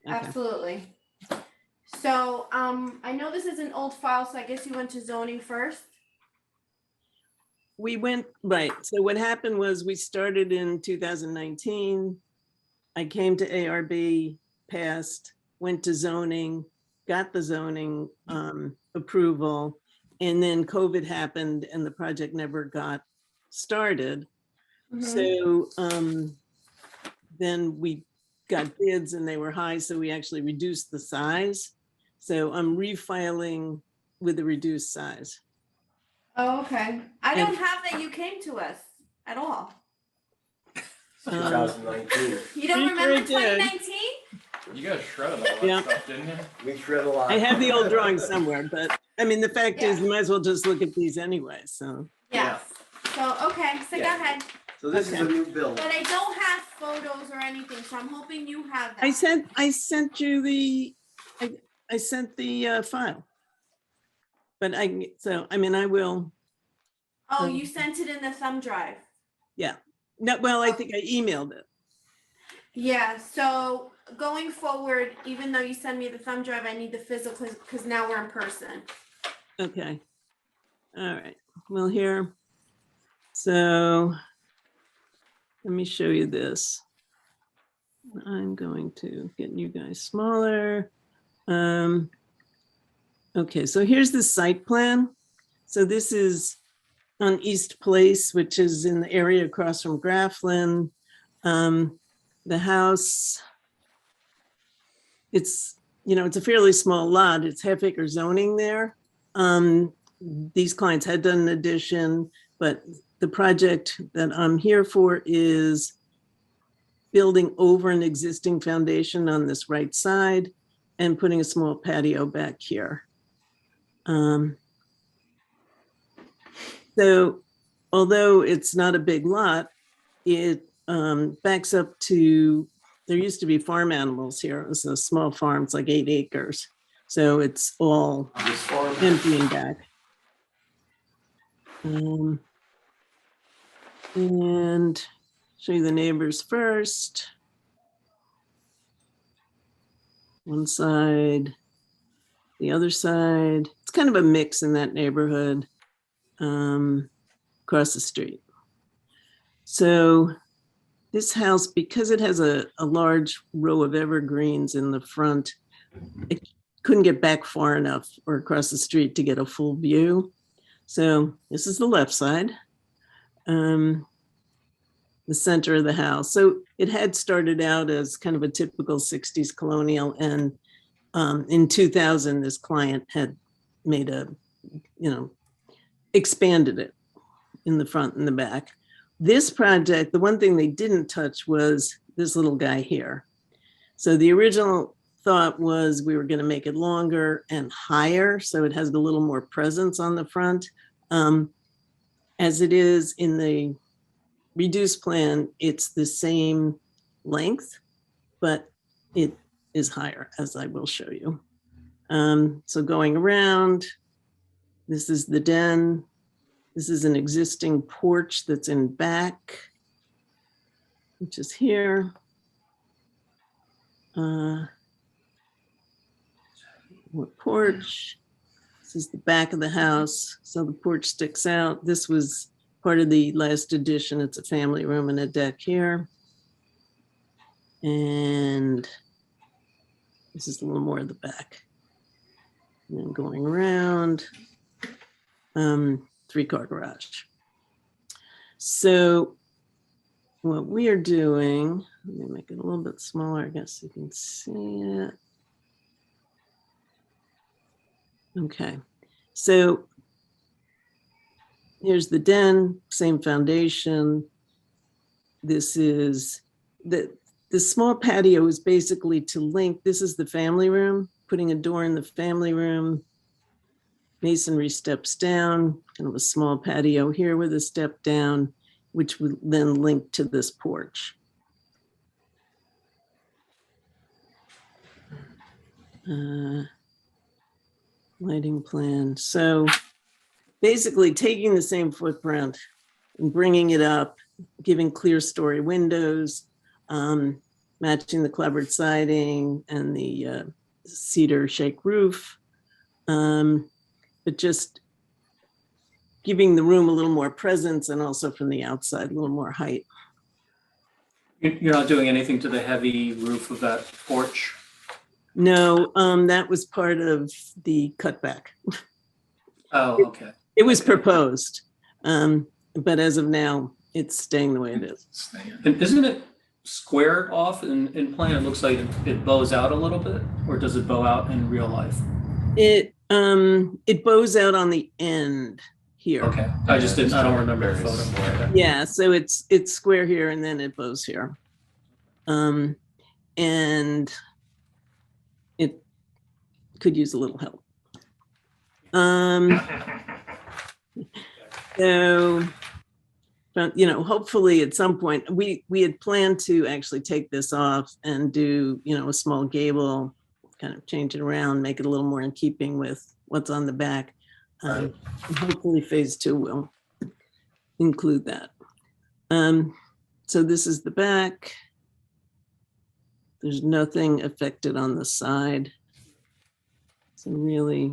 Okay. Absolutely. So, I know this is an old file, so I guess you went to zoning first. We went, right, so what happened was we started in 2019. I came to ARB, passed, went to zoning, got the zoning approval, and then COVID happened and the project never got started. So then we got bids and they were high, so we actually reduced the size. So I'm refiling with a reduced size. Oh, okay. I And- don't have that you came to us at all. 2019. You don't Pretty remember sure I did. 2019? You guys shredded all that Yeah. stuff, didn't you? We shred a lot. I have the old drawings somewhere, but I mean, the fact is, Yeah. you might as well just look at these anyway, so. Yes. So, okay, so go Yeah. ahead. So this is a new build. But I don't have photos or anything, so I'm hoping you have that. I sent you the, I sent the file. But I mean, I will, Oh, you sent it in the thumb drive. no, well, I think I emailed it. Yeah, so going forward, even though you send me the thumb drive, I need the physical because now we're in person. Okay. All right, well, here. So let me show you this. I'm going to get you guys smaller. Okay, so here's the site plan. So this is on East Place, which is in the area across from Grafflin. The house, it's, it's a fairly small lot. It's half-acre zoning there. These clients had done an addition, but the project that I'm here for is building over an existing foundation on this right side and putting a small patio back here. So although it's not a big lot, it backs up to, there used to be farm animals here. It was a small farm, it's like 8 acres. So it's all This farm. emptying back. And show you the neighbors first. One side, the other side. It's kind of a mix in that neighborhood across the street. So this house, because it has a large row of evergreens in the front, it couldn't get back far enough or across the street to get a full view. So this is the left side, the center of the house. So it had started out as kind of a typical 60s colonial, and in 2000, this client had made a, expanded it in the front and the back. This project, the one thing they didn't touch was this little guy here. So the original thought was we were going to make it longer and higher, so it has a little more presence on the front. As it is in the reduced plan, it's the same length, but it is higher, as I will show you. So going around, this is the den. This is an existing porch that's in back, which is here. More porch. This is the back of the house. So the porch sticks out. This was part of the last addition. It's a family room and a deck here. And this is a little more of the back. And then going around, 3-car garage. So what we are doing, let me make it a little bit smaller, I guess you can see it. Okay, so here's the den, same foundation. This is the small patio is basically to link. This is the family room, putting a door in the family room. Masonry steps down, kind of a small patio here with a step down, which would then link to this porch. Lighting plan. So basically taking the same footprint and bringing it up, giving clear story windows, matching the clapboard siding and the cedar shake roof. But just giving the room a little more presence and also from the outside, a little more height. You're not doing anything to the heavy roof of that porch? No, that was part of the cutback. Oh, okay. It was proposed, but as of now, it's staying the way it is. And isn't it squared off in plan? It looks like it bows out a little bit, or does it bow out in real life? It bows out on the end here. Okay, I don't remember the photo. Yeah, so it's square here and then it bows here. And it could use a little help. So, but, hopefully at some point, we had planned to actually take this off and do, a small gable, kind of change it around, make it a little more in keeping with what's on the back. And hopefully phase 2 will include that. So this is the back. There's nothing affected on the side. So really,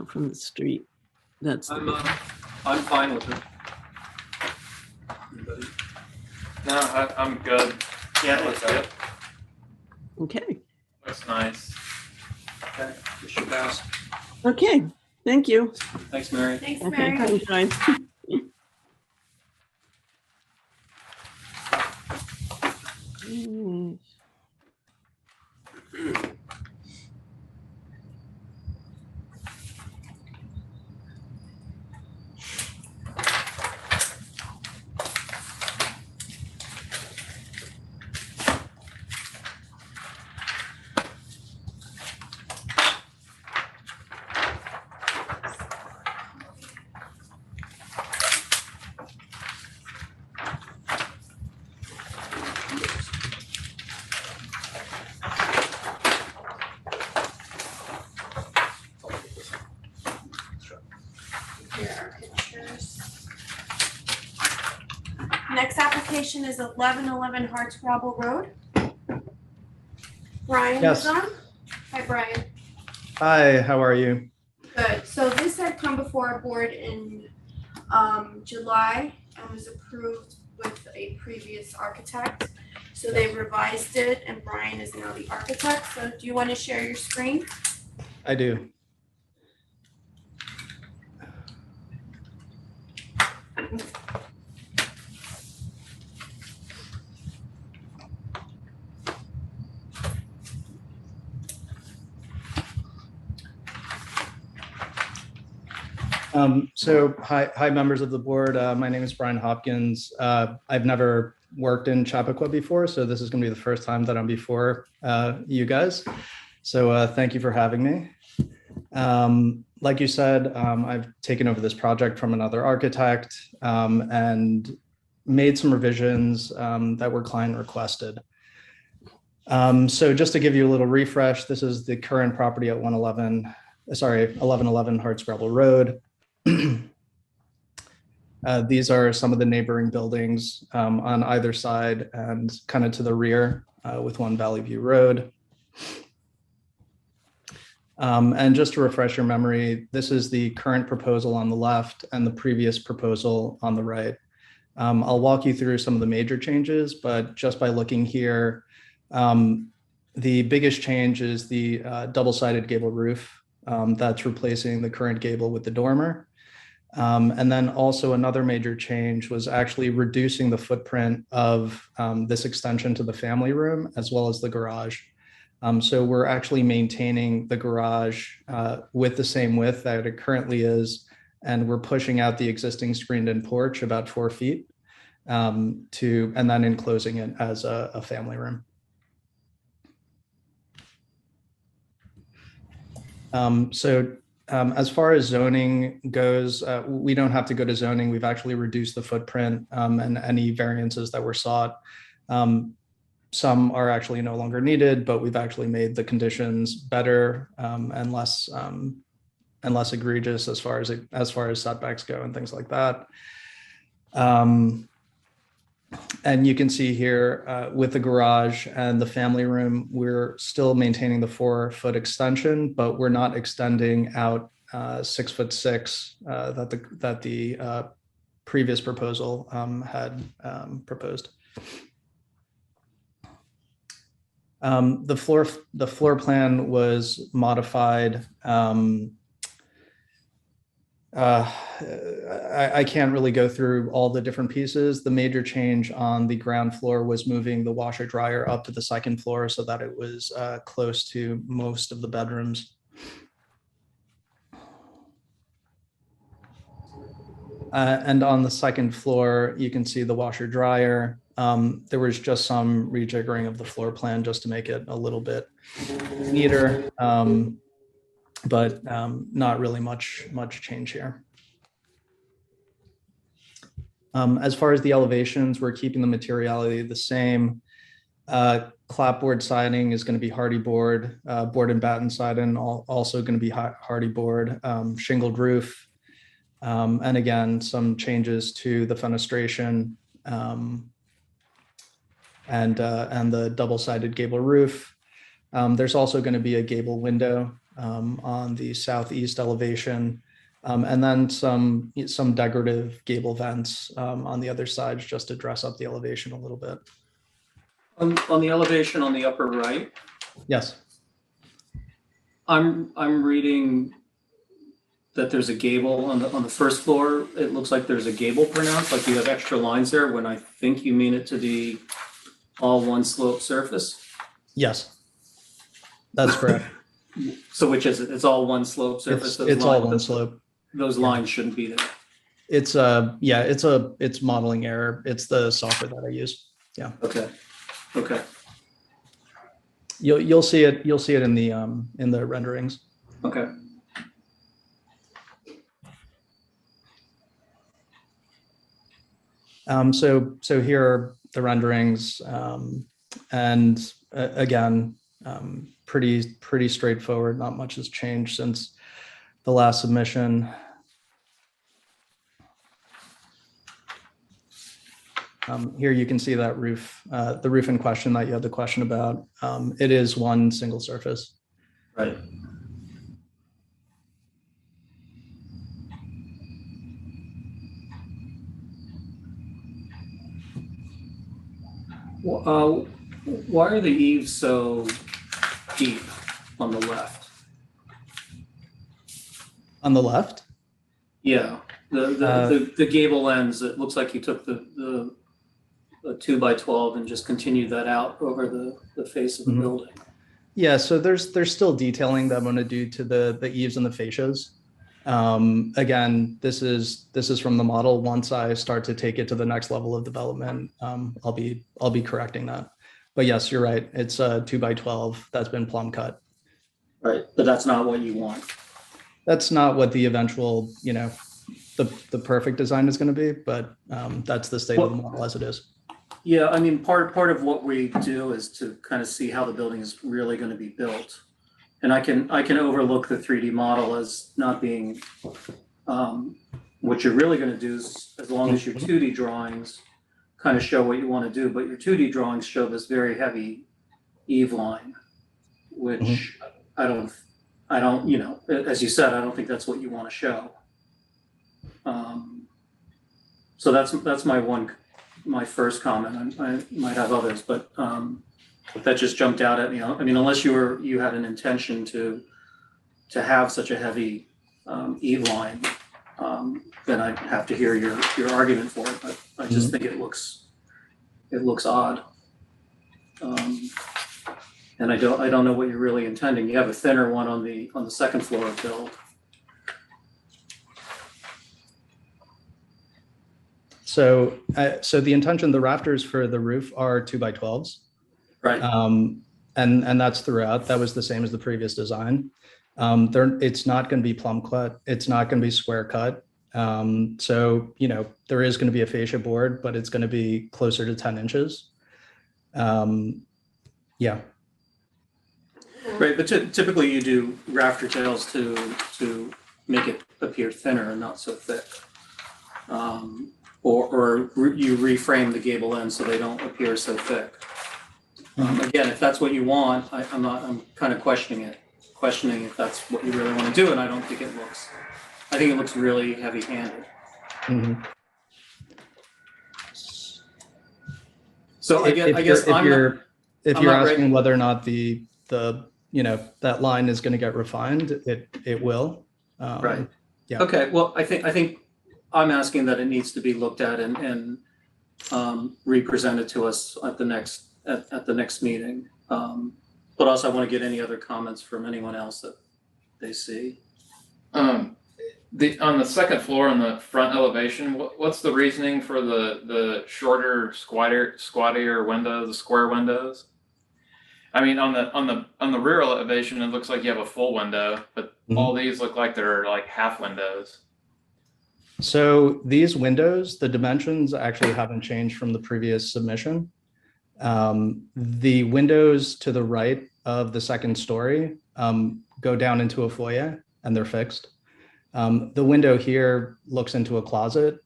from the street, that's I'm fine with it. No, I'm good. Yeah, Looks it's good. okay. Looks nice. Okay, this should pass. Okay, thank you. Thanks, Mary. Thanks, Okay, Mary. fine. Here are pictures. Next application is 1111 Hardscrabble Road. Brian Yes. is on. Hi, Brian. Hi, how are you? Good. So this had come before our board in July and was approved with a previous architect. So they revised it and Brian is now the architect. So do you want to share your screen? I do. So hi, members of the board. My name is Brian Hopkins. I've never worked in Chappaqua before, so this is going to be the first time that I'm before you guys. So thank you for having me. Like you said, I've taken over this project from another architect and made some revisions that were client requested. So just to give you a little refresh, this is the current property at 1111 Hardscrabble Road. These are some of the neighboring buildings on either side and kind of to the rear with One Valley View Road. And just to refresh your memory, this is the current proposal on the left and the previous proposal on the right. I'll walk you through some of the major changes, but just by looking here, the biggest change is the double-sided gable roof that's replacing the current gable with the dormer. And then also another major change was actually reducing the footprint of this extension to the family room as well as the garage. So we're actually maintaining the garage with the same width that it currently is, and we're pushing out the existing screened-in porch about 4 feet and then enclosing it as a family room. As far as zoning goes, we don't have to go to zoning. We've actually reduced the footprint and any variances that were sought. Some are actually no longer needed, but we've actually made the conditions better and less egregious as far as setbacks go and things like that. And you can see here with the garage and the family room, we're still maintaining the 4-foot extension, but we're not extending out 6'6" that the previous proposal had proposed. The floor plan was modified. I can't really go through all the different pieces. The major change on the ground floor was moving the washer dryer up to the second floor so that it was close to most of the bedrooms. And on the second floor, you can see the washer dryer. There was just some rejiggering of the floor plan just to make it a little bit neater, but not really much change here. As far as the elevations, we're keeping the materiality the same. Clapboard siding is going to be hardy board, board and batten siding also going to be hardy board, shingled roof. And again, some changes to the fenestration and the double-sided gable roof. There's also going to be a gable window on the southeast elevation, and then some decorative gable vents on the other sides just to dress up the elevation a little bit. On the elevation on the upper right, Yes. I'm reading that there's a gable on the first floor. It looks like there's a gable pronounced, like you have extra lines there, when I think you mean it to be all one slope surface. Yes, that's correct. So which is it? It's all one slope surface? It's all one slope. Those lines shouldn't be there. It's yeah, it's modeling error. It's the software that I use. Yeah. Okay. Okay. You'll see it in the renderings. Okay. So here are the renderings, and again, pretty straightforward. Not much has changed since the last submission. Here you can see that roof, the roof in question that you had the question about. It is one single surface. Right. Why are the eaves so deep on the left? On the left? Yeah, the gable ends, it looks like you took the 2x12 and just continued that out over the face of the building. Yeah, so there's still detailing that I'm going to do to the eaves and the fascias. Again, this is from the model. Once I start to take it to the next level of development, I'll be correcting that. But yes, you're right. It's a 2x12 that's been plumb cut. Right, but that's not what you want. That's not what the eventual, the perfect design is going to be, but that's the state of the model as it is. Yeah, I mean, part of what we do is to kind of see how the building is really going to be built. And I can overlook the 3D model as not being, what you're really going to do is, as long as your 2D drawings kind of show what you want to do, but your 2D drawings show this very heavy eave line, which I don't, as you said, I don't think that's what you want to show. So that's my first comment. I might have others, but that just jumped out at me. I mean, unless you had an intention to have such a heavy eave line, then I'd have to hear your argument for it. But I just think it looks odd, and I don't know what you're really intending. You have a thinner one on the second floor of build. So the intention, the rafters for the roof are 2x12s. Right. And that's throughout. That was the same as the previous design. It's not going to be plumb cut. It's not going to be square cut. So, there is going to be a fascia board, but it's going to be closer to 10 inches. Yeah. Right, but typically you do rafter tails to make it appear thinner and not so thick. or you reframe the gable ends so they don't appear so thick. Again, if that's what you want, I'm kind of questioning if that's what you really want to do, and I think it looks really heavy-handed. Mhm. So I guess If I'm you're not ready. asking whether or not the that line is going to get refined, it will. Right. Yeah. Okay, well, I think I'm asking that it needs to be looked at and represented to us at the next meeting. But also I want to get any other comments from anyone else that they see. On the second floor on the front elevation, what's the reasoning for the shorter, squattier windows, the square windows? I mean, on the rear elevation, it looks like you have a full window, but all these look like they're like half windows. So these windows, the dimensions actually haven't changed from the previous submission. The windows to the right of the second story go down into a foyer and they're fixed. The window here looks into a closet,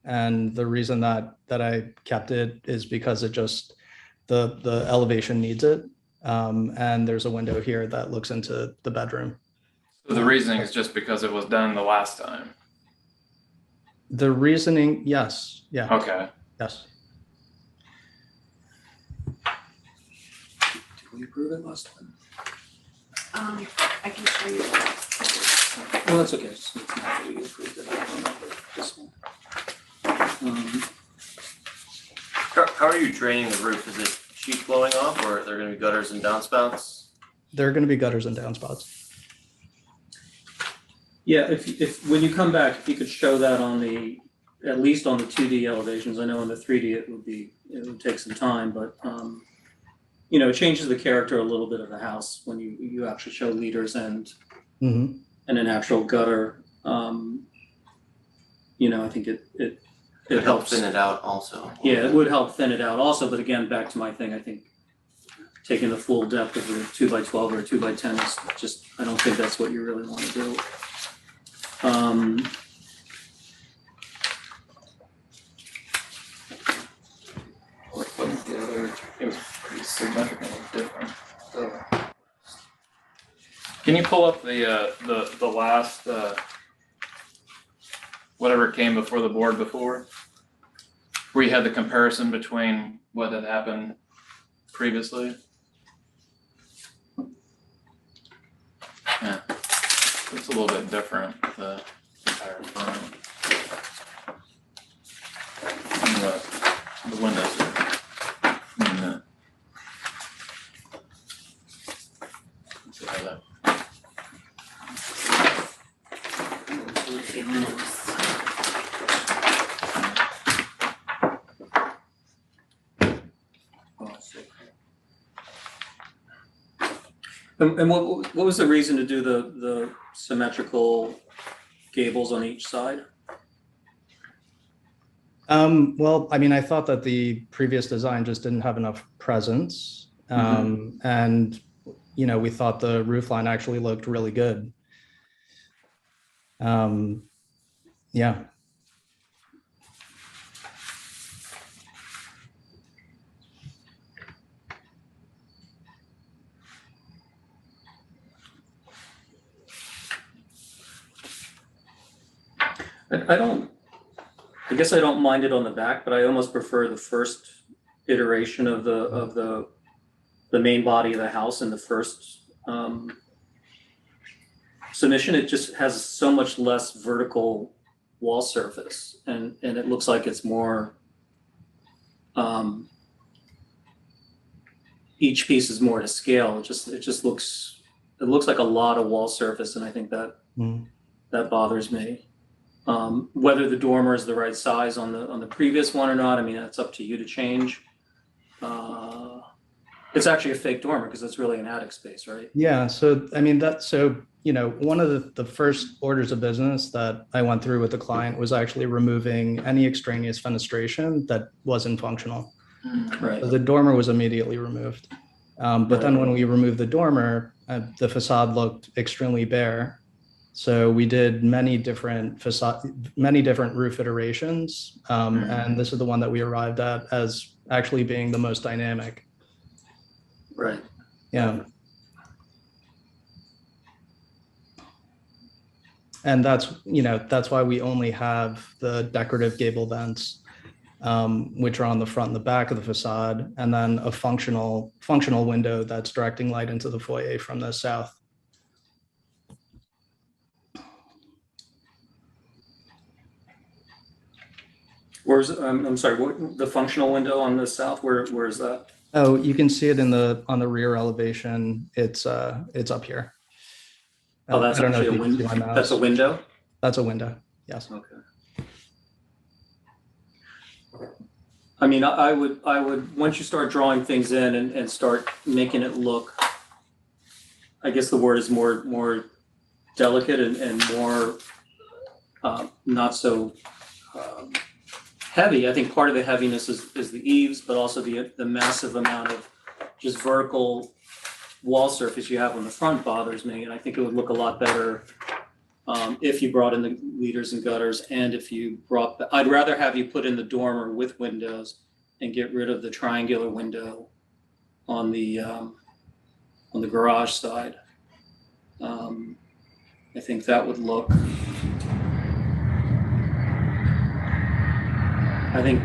and the reason that I kept it is because it just the elevation needs it. And there's a window here that looks into the bedroom. So the reasoning is just because it was done the last time. The reasoning, yes, yeah, Okay. yes. Did we approve it last time? I can show you. Well, that's okay. Just it's not that we approved it. I don't remember this one. How are you draining the roof? Is it sheet blowing off, or are there going to be gutters and downspouts? There are going to be gutters and downspouts. Yeah, if when you come back, if you could show that at least on the 2D elevations. I know on the 3D it would take some time, but it changes the character a little bit of the house when you actually show leaders and an actual gutter. I think it helps thin it out also. Yeah, it would help thin it out also, but again, back to my thing, I think taking the full depth of a 2x12 or a 2x10 is just, I don't think that's what you really want to do. It was pretty significantly different. So, can you pull up the last whatever came before the board before, where you had the comparison between what had happened previously? Yeah, it's a little bit different, the entire front. And the windows are in the, let's see how that. And what was the reason to do the symmetrical gables on each side? Well, I mean, I thought that the previous design just didn't have enough presence. And, we thought the roof line actually looked really good. Yeah. I guess I don't mind it on the back, but I almost prefer the first iteration of the main body of the house in the first submission. It just has so much less vertical wall surface, and it looks like it's more, each piece is more to scale. It looks like a lot of wall surface, and I think that that bothers me. Whether the dormer is the right size on the previous one or not, I mean, that's up to you to change. It's actually a fake dormer because it's really an attic space, right? Yeah. So, I mean, one of the first orders of business that I went through with the client was actually removing any extraneous fenestration that wasn't functional. Right. So the dormer was immediately removed. But then when we removed the dormer, the facade looked extremely bare. So we did many different roof iterations, and this is the one that we arrived at as actually being the most dynamic. Right. Yeah. And that's why we only have the decorative gable vents, which are on the front and the back of the facade, and then a functional window that's directing light into the foyer from the south. Where's, I'm sorry, the functional window on the south, where is that? Oh, you can see it on the rear elevation. It's up here. Oh, that's I don't know actually if a you can see window. my mouse. That's a window? That's a window. Yes. Okay. I mean, I would, once you start drawing things in and start making it look, I guess the word is more delicate and more, not so heavy. I think part of the heaviness is the eaves, but also the massive amount of just vertical wall surface you have on the front bothers me. And I think it would look a lot better if you brought in the leaders and gutters, and if you brought, I'd rather have you put in the dormer with windows and get rid of the triangular window on the garage side. I think that would look, I think,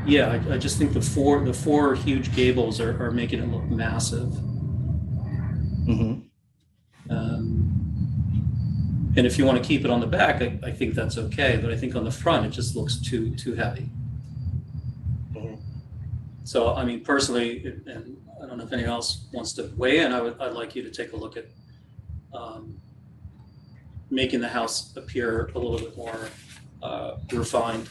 yeah, I just think the four huge gables are making it look massive. Mm-hmm. And if you want to keep it on the back, I think that's okay, but I think on the front, it just looks too heavy. Mhm. So, I mean, personally, and I don't know if anyone else wants to weigh in, I'd like you to take a look at making the house appear a little bit more refined.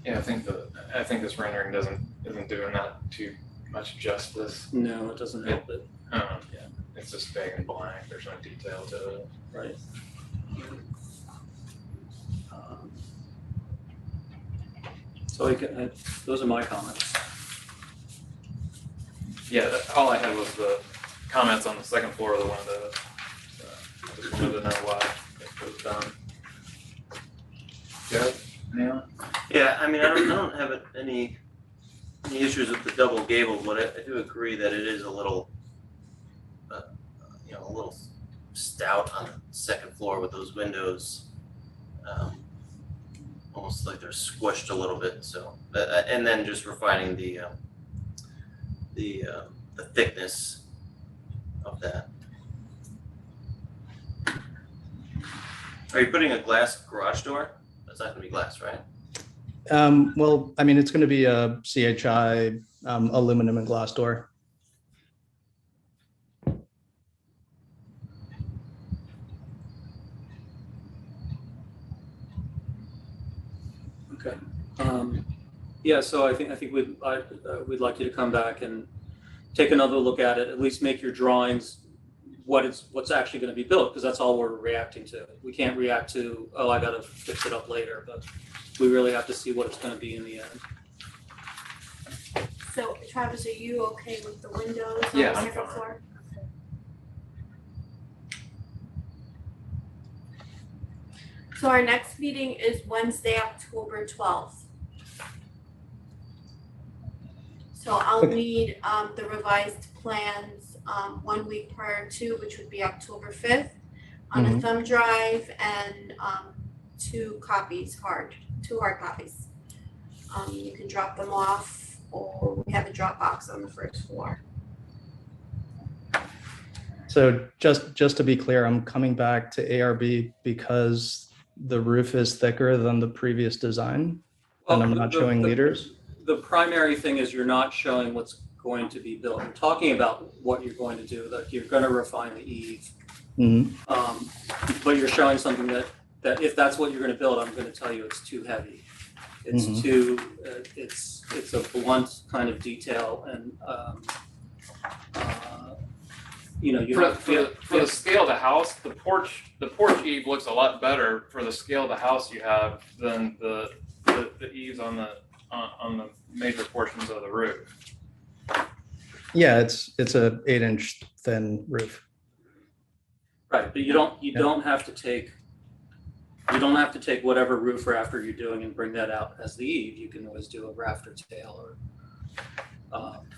Yeah, I think this rendering isn't doing that too much justice. No, it doesn't help it, Yeah, it's just big and blank. There's no detail to it. right? So those are my comments. Yeah, all I had was the comments on the second floor of the windows. I just wanted to know why it was done. Good. Anyone? Yeah, I mean, I don't have any issues with the double gable, but I do agree that it is a little, a little stout on the second floor with those windows. Almost like they're squished a little bit. So, and then just refining the thickness of that. Are you putting a glass garage door? That's not gonna be glass, right? Well, I mean, it's going to be a CHI aluminum and glass door. Okay. Yeah, so I think we'd like you to come back and take another look at it, at least make your drawings what's actually going to be built, because that's all we're reacting to. We can't react to, oh, I got to fix it up later, but we really have to see what it's going to be in the end. So Travis, are you okay with the windows on Yeah, the I'm second fine. floor? So our next meeting is Wednesday, October 12th. So I'll Okay. need the revised plans 1 week prior to, which would be October 5th, on a Mhm. thumb drive, and two hard copies. You can drop them off, or we have a Dropbox on the first floor. So just to be clear, I'm coming back to ARB because the roof is thicker than the previous design, and I'm not showing leaders. The primary thing is you're not showing what's going to be built. You're talking about what you're going to do, that you're going to refine the eave. Mhm. But you're showing something that if that's what you're going to build, I'm going to tell you it's too heavy. It's Mhm. too, it's a blunt kind of detail, and you have For the scale of the house, the porch eave looks a lot better for the scale of the house you have than the eaves on the major portions of the roof. Yeah, it's a 8-inch thin roof. Right, but you don't have to take whatever roof rafter you're doing and bring that out as the eave. You can always do a rafter tail or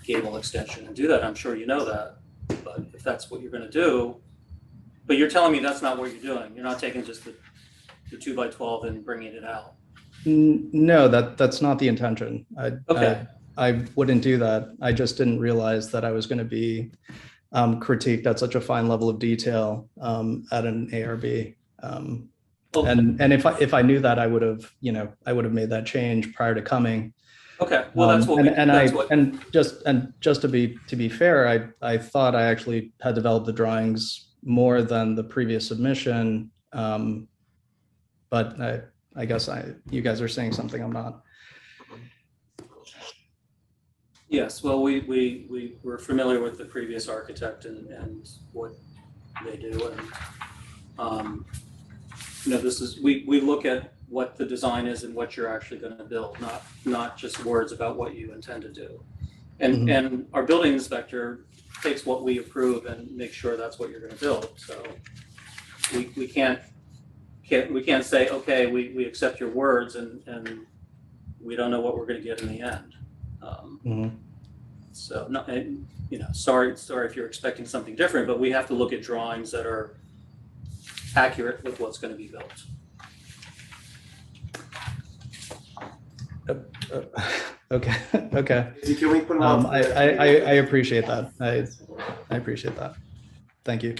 gable extension and do that. I'm sure you know that, but if that's what you're gonna do, but you're telling me that's not what you're doing. You're not taking just the 2x12 and bringing it out. No, that's not the intention. Okay. I wouldn't do that. I just didn't realize that I was going to be critiqued at such a fine level of detail at an ARB. And if I knew that, I would have made that change prior to coming. Okay, well, that's what just to be fair, I thought I actually had developed the drawings more than the previous submission, but I guess you guys are saying something I'm not. Yes, well, we're familiar with the previous architect and what they do, and this is we look at what the design is and what you're actually going to build, not just words about what you intend to do. And and our building inspector takes what we approve and makes sure that's what you're going to build. So we can't say, okay, we accept your words and we don't know what we're going to get in the end. So no, sorry if you're expecting something different, but we have to look at drawings that are accurate with what's going to be built. Okay. Can we put them on? I appreciate that. I appreciate that. Thank you.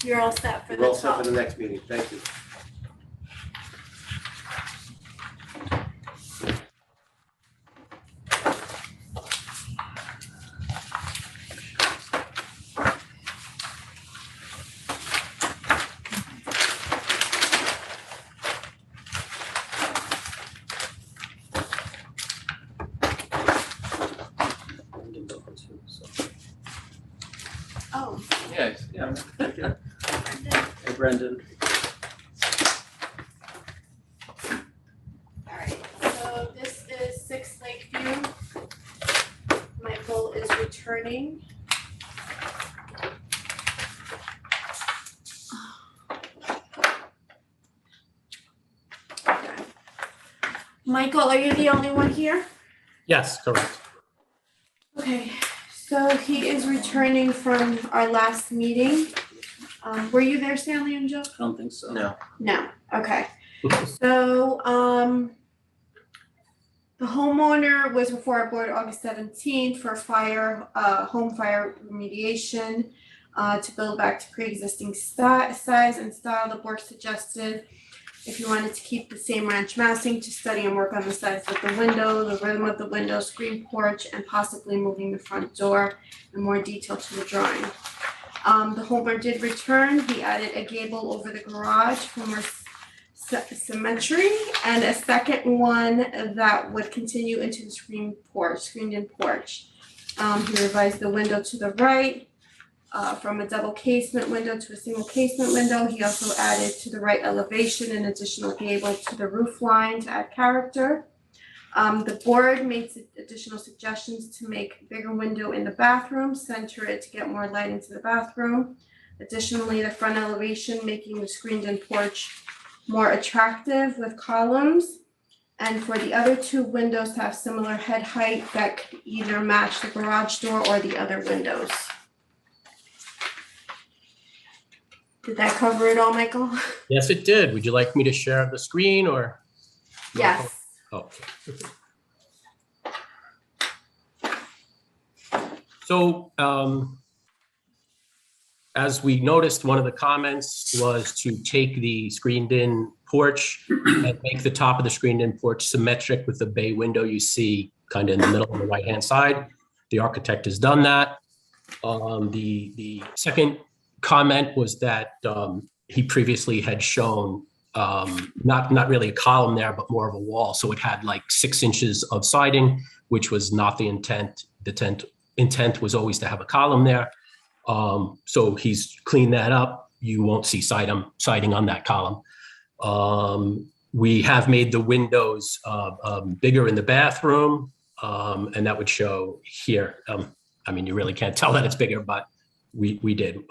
You're all set for the We're all set top. for the next meeting. Thank you. Oh, Yeah. Hey, Brendan. all right, so this is 6 Lakeview. Michael is returning. Okay. Michael, are you the only one here? Yes, correct. Okay, so he is returning from our last meeting. Were you there, Stanley and Joe? I don't think so. No. No, okay. So, the homeowner was before our board August 17th for home fire remediation, to build back to pre-existing size and style. The board suggested if you wanted to keep the same ranch massing, to study and work on the size of the window, the rhythm of the window, screen porch, and possibly moving the front door in more detail to the drawing. The homeowner did return. He added a gable over the garage for more symmetry, and a second one that would continue into the screened-in porch. He revised the window to the right, from a double casement window to a single casement window. He also added to the right elevation an additional gable to the roof line to add character. The board made additional suggestions to make bigger window in the bathroom, center it to get more light into the bathroom. Additionally, the front elevation, making the screened-in porch more attractive with columns. And for the other two windows to have similar head height that could either match the garage door or the other windows. Did that cover it all, Michael? Yes, it did. Would you like me to share the screen or? Yes. Okay. So, as we noticed, one of the comments was to take the screened-in porch and make the top of the screened-in porch symmetric with the bay window you see kind of in the middle on the right-hand side. The architect has done that. The second comment was that he previously had shown not really a column there, but more of a wall. So it had like 6 inches of siding, which was not the intent. The intent was always to have a column there. So he's cleaned that up. You won't see siding on that column. We have made the windows bigger in the bathroom, and that would show here. I mean, you really can't tell that it's bigger, but we did.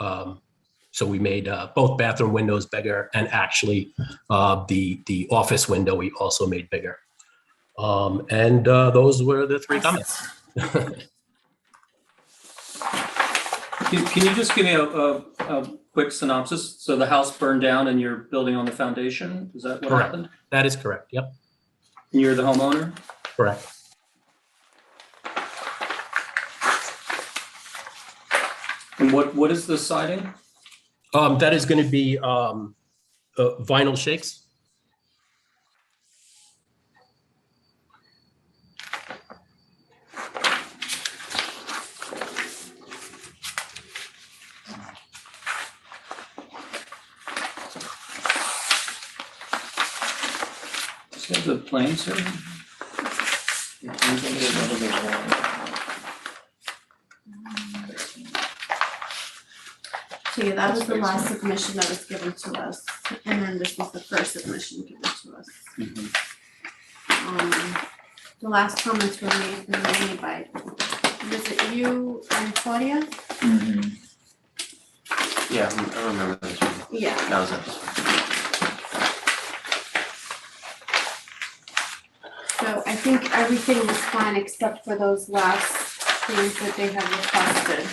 So we made both bathroom windows bigger, and actually the office window we also made bigger. And those were the three comments. Can you just give me a quick synopsis? So the house burned down and you're building on the foundation? Is that what Correct. happened? That is correct. Yep, And you're the homeowner? correct. And what is the siding? That is going to be vinyl shakes. Is that the plans here? So yeah, that was the last submission that was given to us, and then this was the first submission given to us. The last comments were made by, was it you and Claudia? Yeah, I remember this one. Yeah. That was it. So I think everything was fine except for those last things that they have requested.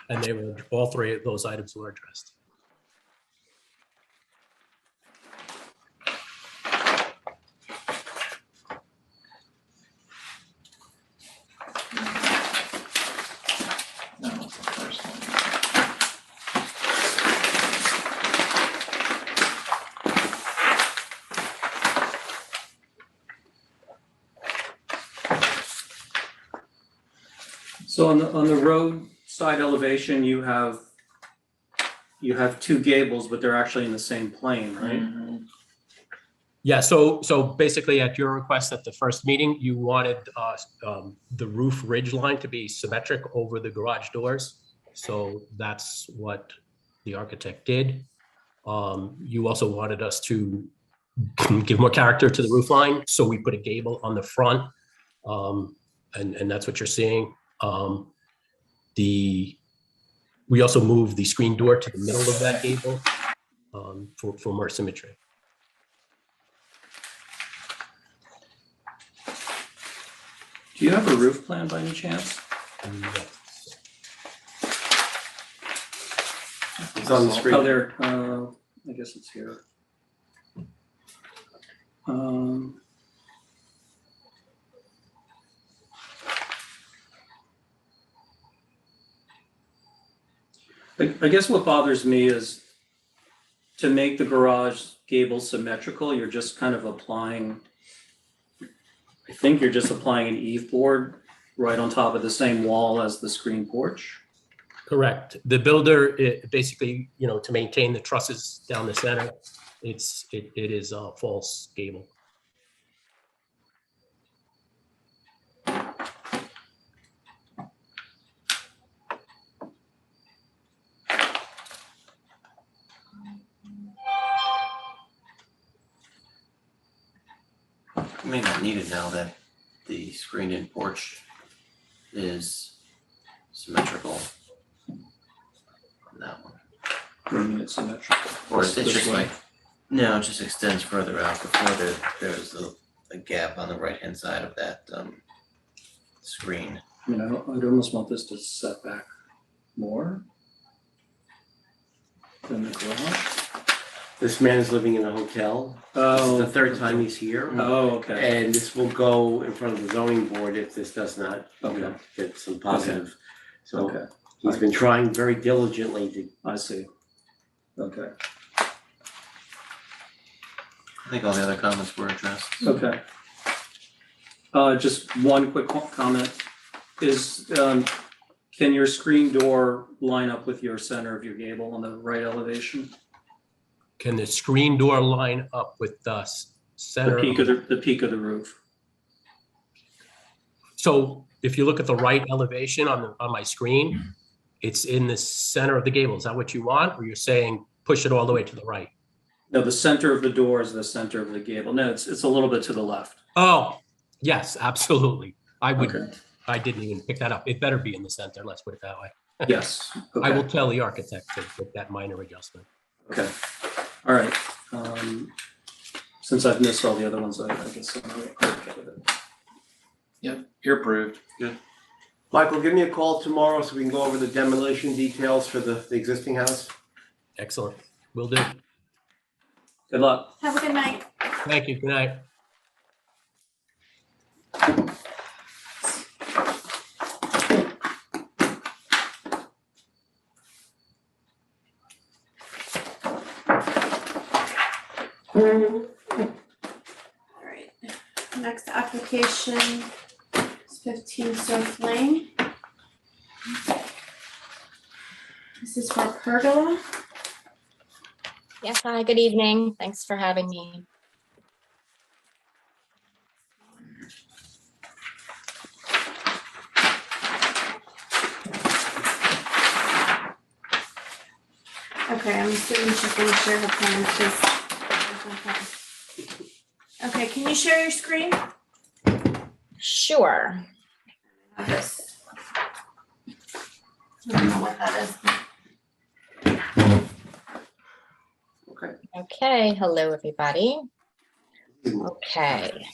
And they were, all three of those items were addressed. That was the first one. So on the road side elevation, you have two gables, but they're actually in the same plane, right? Yeah, so basically at your request at the first meeting, you wanted the roof ridge line to be symmetric over the garage doors. So that's what the architect did. You also wanted us to give more character to the roof line, so we put a gable on the front, and that's what you're seeing. We also moved the screen door to the middle of that gable for more symmetry. Do you have a roof plan by any chance? It's on the screen. Oh, there, I guess it's here. I guess what bothers me is to make the garage gable symmetrical, you're just kind of applying, I think you're just applying an eave board right on top of the same wall as the screen porch. Correct. The builder, basically, to maintain the trusses down the center, it is a false gable. You may not need it now that the screened-in porch is symmetrical. On that one. Bringing it symmetrical. Or it's This just way. like, no, it just extends further out before there's a gap on the right-hand side of that screen. I mean, I'd almost want this to set back more than the garage. This man is living in a hotel. This Oh. is the third time he's here. Oh, okay. And this will go in front of the zoning board if this does not, Okay. get some positive. So Okay, he's been trying very diligently to, I see. Okay, I think all the other comments were addressed. okay. Just one quick comment is, can your screen door line up with your center of your gable on the right elevation? Can the screen door line up with the center? The peak of the roof. So if you look at the right elevation on my screen, it's in the center of the gable. Is that what you want? Or you're saying push it all the way to the right? No, the center of the door is the center of the gable. No, it's a little bit to the left. Oh, yes, absolutely. Okay. I didn't even pick that up. It better be in the center. Let's put it that way. Yes, I will okay, tell the architect to make that minor adjustment. okay, all right. Since I've missed all the other ones, I guess I'm okay with it. Yep, you're approved. Michael, give me a call tomorrow so we can go over the demolition details for the existing house. Excellent. Will do. Good luck. Have a good night. Thank you. Good night. All right, next application is 15 Surf Lane. This is for pergola. Yes, hi, good evening. Thanks for having me. Okay, I'm assuming she's gonna share her plans, 'cause- Okay, can you share your screen? Sure. I have this. I don't know what that is. Okay. Okay, hello, everybody. Okay.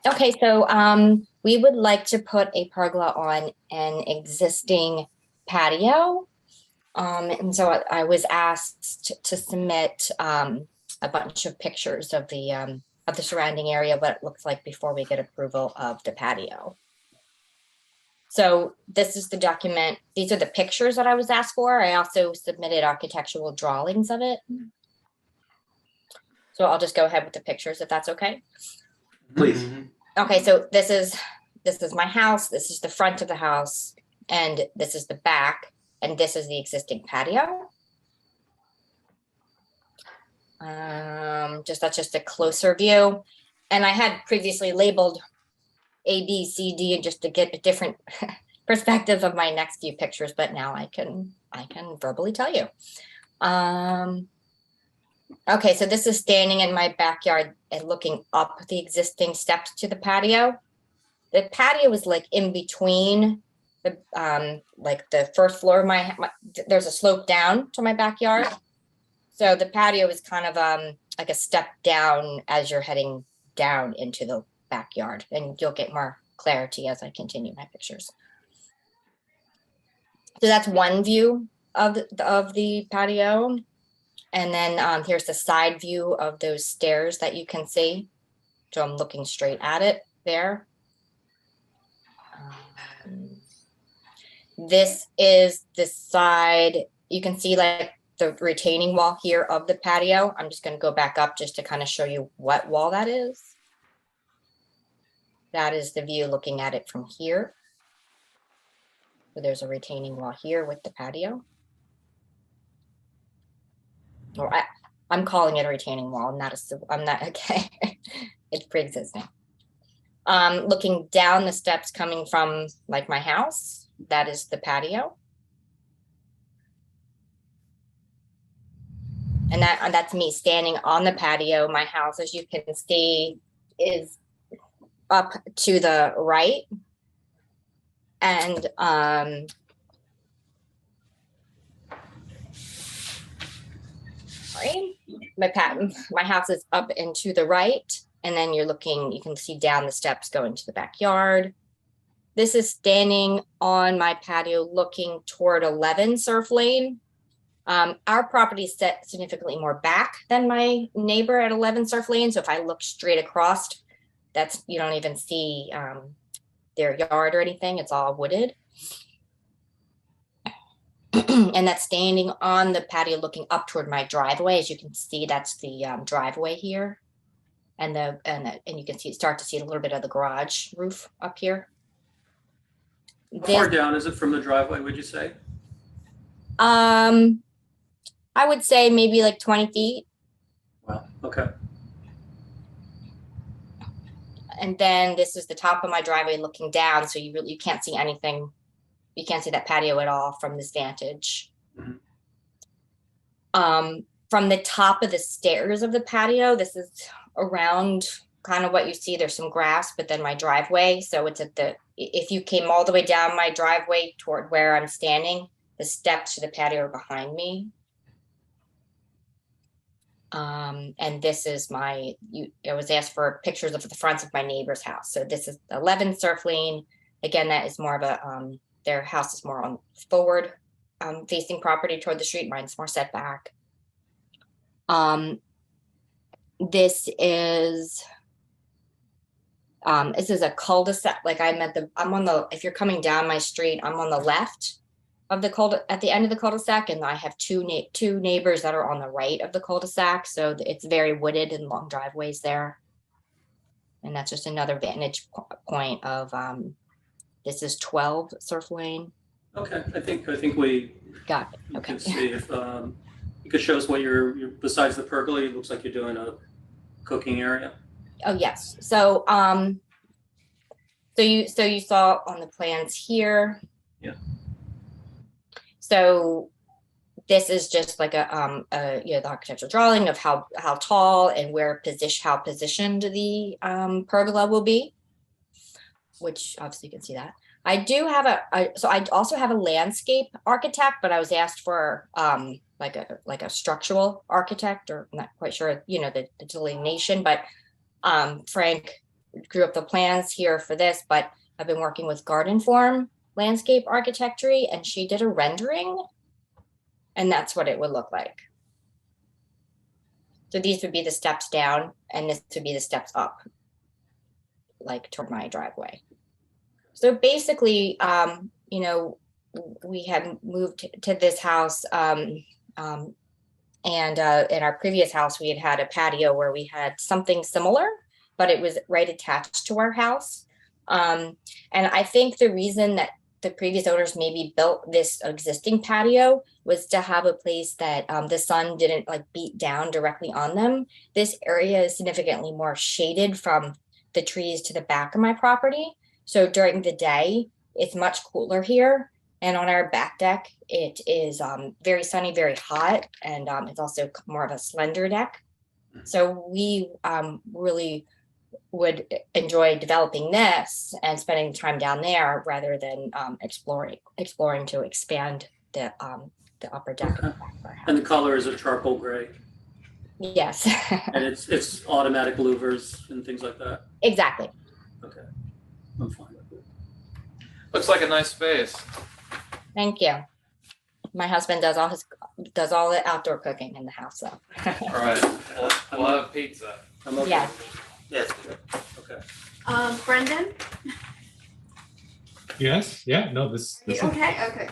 Okay, so we would like to put a pergola on an existing patio. And so I was asked to submit a bunch of pictures of the surrounding area, what it looks like before we get approval of the patio. So this is the document. These are the pictures that I was asked for. I also submitted architectural drawings of it. So I'll just go ahead with the pictures if that's okay. Please. Okay, so this is my house, this is the front of the house, and this is the back, and this is the existing patio. That's just a closer view. And I had previously labeled A, B, C, D, and just to get a different perspective of my next few pictures, but now I can verbally tell you. Okay, so this is standing in my backyard and looking up the existing steps to the patio. The patio is like in between the like the first floor of my there's a slope down to my backyard. So the patio is kind of like a step down as you're heading down into the backyard, and you'll get more clarity as I continue my pictures. So that's one view of the patio. And then here's the side view of those stairs that you can see. So I'm looking straight at it there. This is the side, you can see like the retaining wall here of the patio. I'm just going to go back up just to kind of show you what wall that is. That is the view looking at it from here. So there's a retaining wall here with the patio. Or I'm calling it a retaining wall. I'm not okay. It's pre-existing. Looking down the steps coming from like my house, that is the patio. And that's me standing on the patio. My house, as you can see, is up to the right. And my house is up and to the right, and then you can see down the steps going to the backyard. This is standing on my patio looking toward 11 Surf Lane. Our property is set significantly more back than my neighbor at 11 Surf Lane. So if I look straight across, you don't even see their yard or anything. It's all wooded. And that's standing on the patio looking up toward my driveway. As you can see, that's the driveway here. And you can start to see a little bit of the garage roof up here. How far down is it from the driveway, would you say? I would say maybe like 20 feet. Wow, okay. And then this is the top of my driveway looking down. So you can't see anything. You can't see that patio at all from this vantage. Mm-hmm. From the top of the stairs of the patio, this is around kind of what you see. There's some grass, but then my driveway. So it's at the if you came all the way down my driveway toward where I'm standing, the steps to the patio are behind me. And this is I was asked for pictures of the fronts of my neighbor's house. So this is 11 Surf Lane. Again, that is more of a, their house is more on forward facing property toward the street. Mine's more setback. This is a cul-de-sac. Like if you're coming down my street, I'm on the left of the at the end of the cul-de-sac, and I have two neighbors that are on the right of the cul-de-sac. So it's very wooded and long driveways there. And that's just another vantage point of, this is 12 Surf Lane. Okay, I think we Got it. you Okay. can see if you could show us what you're besides the pergola. It looks like you're doing a cooking area. Oh, yes. So, so you saw on the plans here. Yeah. So this is just like a the architectural drawing of how tall and how positioned the pergola will be, which obviously you can see that. I do have so I also have a landscape architect, but I was asked for like a structural architect, or I'm not quite sure, the delineation, but Frank drew up the plans here for this, but I've been working with Garden Form Landscape Architecture, and she did a rendering, and that's what it would look like. So these would be the steps down, and this would be the steps up, like toward my driveway. So basically, we had moved to this house, and in our previous house, we had a patio where we had something similar, but it was right attached to our house. And I think the reason that the previous owners maybe built this existing patio was to have a place that the sun didn't beat down directly on them. This area is significantly more shaded from the trees to the back of my property. So during the day, it's much cooler here. And on our back deck, it is very sunny, very hot, and it's also more of a slender deck. So we really would enjoy developing this and spending time down there rather than exploring to expand the upper deck. Okay. And the color is a charcoal gray. Yes. And it's automatic louvers and things like that. Exactly. Okay, I'm fine with it. Looks like a nice space. Thank you. My husband does all the outdoor cooking in the house, so. All right, we'll have pizza. I'm okay. Yeah. Yes. Okay. Brendan? Yes, yeah, no, this is, Okay.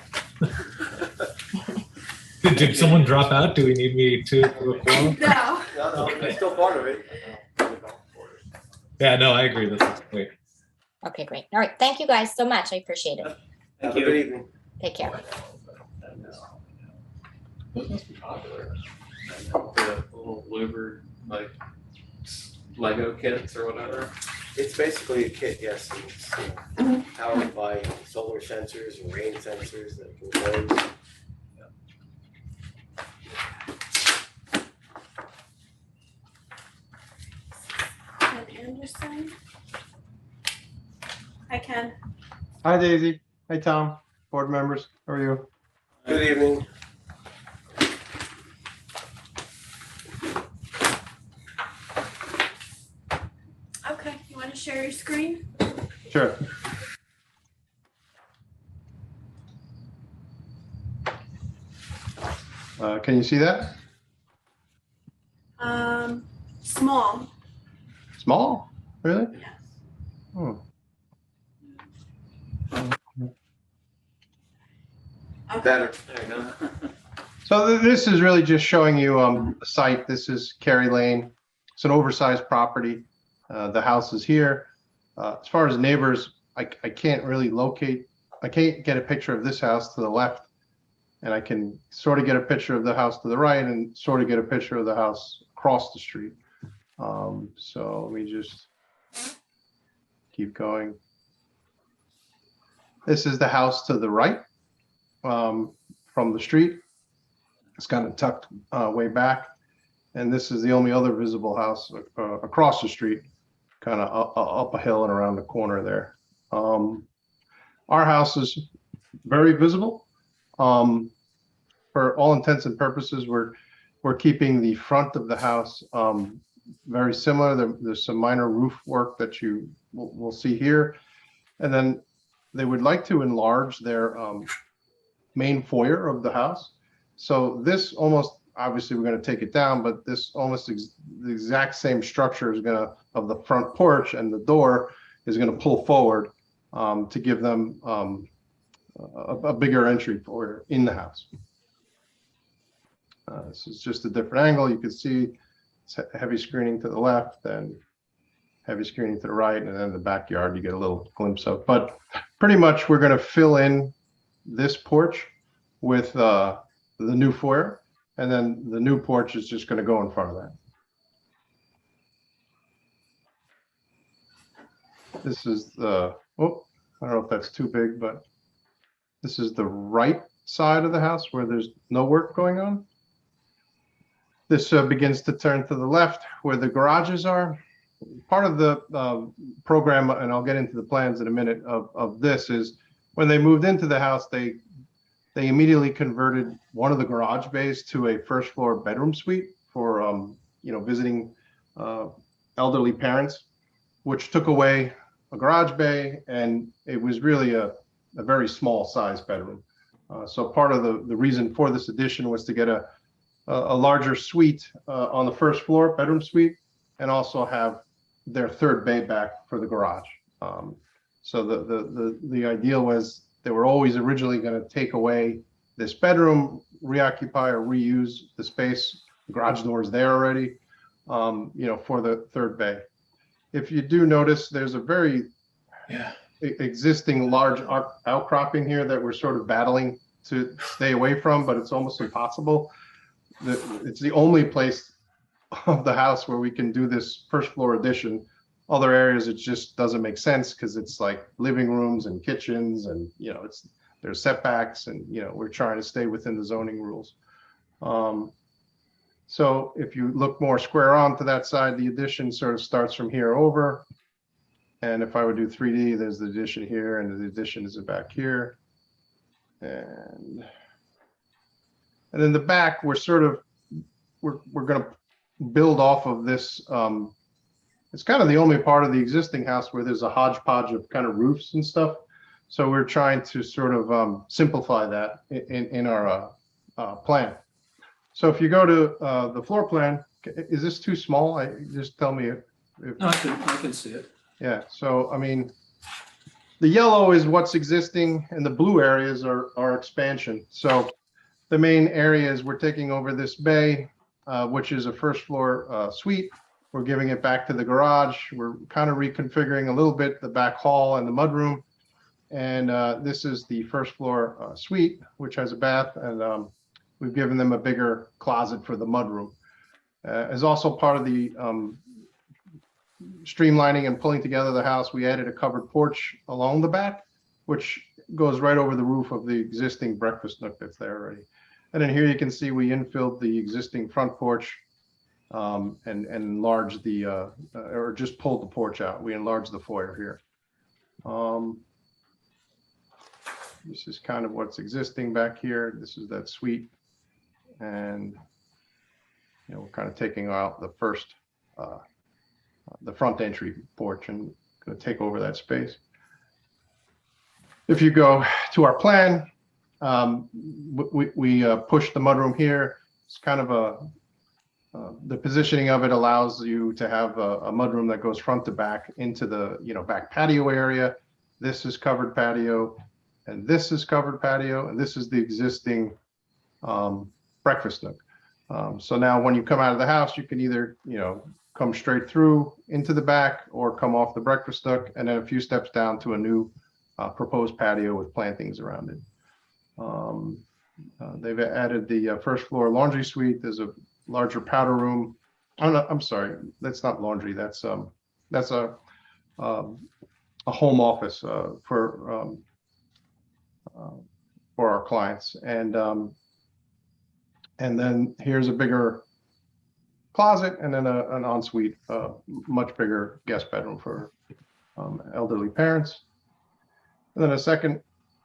did someone drop out? Do we need me to reform? No. No, it's still part of it. Yeah, no, I agree, this is great. Okay, great. All right. Thank you guys so much. I appreciate it. Have a good evening. Take care. Those must be popular. The little louver, Lego kits or whatever. It's basically a kit, yes. It's powered by solar sensors and rain sensors that can close. Ken Anderson. Hi, Ken. Hi Daisy. Hi Tom. Board members. How are you? Good evening. Okay, you want to share your screen? Sure. Can you see that? Small. Small? Really? Yes. Oh. Better. There you go. So this is really just showing you a site. This is Kerry Lane. It's an oversized property. The house is here. As far as neighbors, I can't really locate. I can't get a picture of this house to the left, and I can sort of get a picture of the house to the right and sort of get a picture of the house across the street. So let me just keep going. This is the house to the right from the street. It's kind of tucked way back. And this is the only other visible house across the street, kind of up a hill and around the corner there. our house is very visible. For all intents and purposes, we're keeping the front of the house very similar. There's some minor roof work that you will see here. And then they would like to enlarge their main foyer of the house. So this almost, obviously we're going to take it down, but this almost the exact same structure is going to, of the front porch and the door is going to pull forward to give them a bigger entry foyer in the house. This is just a different angle. You can see it's heavy screening to the left and heavy screening to the right, and then the backyard you get a little glimpse of. But pretty much we're going to fill in this porch with the new foyer, and then the new porch is just going to go in front of that. This is the, oh, I don't know if that's too big, but this is the right side of the house where there's no work going on. This begins to turn to the left where the garages are. Part of the program, and I'll get into the plans in a minute, of this is when they moved into the house, they immediately converted one of the garage bays to a first floor bedroom suite for visiting elderly parents, which took away a garage bay, and it was really a very small size bedroom. So part of the reason for this addition was to get a larger suite on the first floor, bedroom suite, and also have their third bay back for the garage. So the ideal was they were always originally going to take away this bedroom, reoccupy or reuse the space. The garage door is there already, for the third bay. If you do notice, there's a very existing large outcropping here that we're sort of battling to stay away from, but it's almost impossible. It's the only place of the house where we can do this first floor addition. Other areas, it just doesn't make sense because it's like living rooms and kitchens, and there's setbacks, and we're trying to stay within the zoning rules. So if you look more square on to that side, the addition sort of starts from here over. And if I would do 3D, there's the addition here, and the addition is back here. And then the back, we're going to build off of this. It's kind of the only part of the existing house where there's a hodgepodge of kind of roofs and stuff. So we're trying to sort of simplify that in our plan. So if you go to the floor plan, is this too small? Just tell me if No, I can see it. Yeah. So I mean, the yellow is what's existing, and the blue areas are expansion. So the main areas, we're taking over this bay, which is a first floor suite. We're giving it back to the garage. We're kind of reconfiguring a little bit the back hall and the mudroom. And this is the first floor suite, which has a bath, and we've given them a bigger closet for the mudroom. As also part of the streamlining and pulling together the house, we added a covered porch along the back, which goes right over the roof of the existing breakfast nook that's there already. And then here you can see we infilled the existing front porch and enlarged or just pulled the porch out. We enlarged the foyer here. This is kind of what's existing back here. This is that suite. And we're kind of taking out the first, the front entry porch, and going to take over that space. If you go to our plan, we push the mudroom here. It's kind of the positioning of it allows you to have a mudroom that goes front to back into the back patio area. This is covered patio, and this is covered patio, and this is the existing breakfast nook. So now when you come out of the house, you can either come straight through into the back or come off the breakfast nook, and then a few steps down to a new proposed patio with plantings around it. They've added the first floor laundry suite. There's a larger powder room. Oh no, I'm sorry, that's not laundry. That's a home office for our clients. And then here's a bigger closet, and then an ensuite, much bigger guest bedroom for elderly parents. And then a second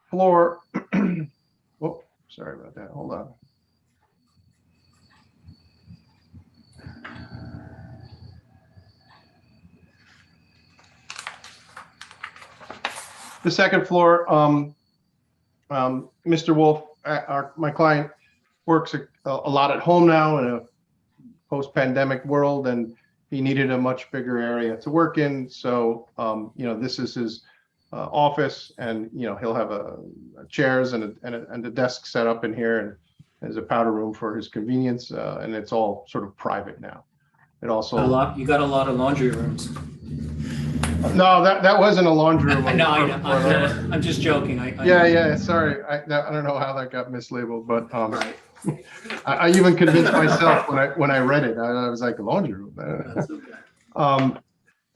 floor. Oh, sorry about that. Hold on. The second floor, Mr. Wolf, my client, works a lot at home now in a post-pandemic world, and he needed a much bigger area to work in. So, this is his office, and he'll have chairs and a desk set up in here, and there's a powder room for his convenience, and it's all sort of private now. It also You got a lot of laundry rooms. no, that wasn't a laundry room. No, I'm just joking. Yeah. Sorry, I don't know how that got mislabeled, but Right. I even convinced myself when I read it. I was like, laundry room. That's okay.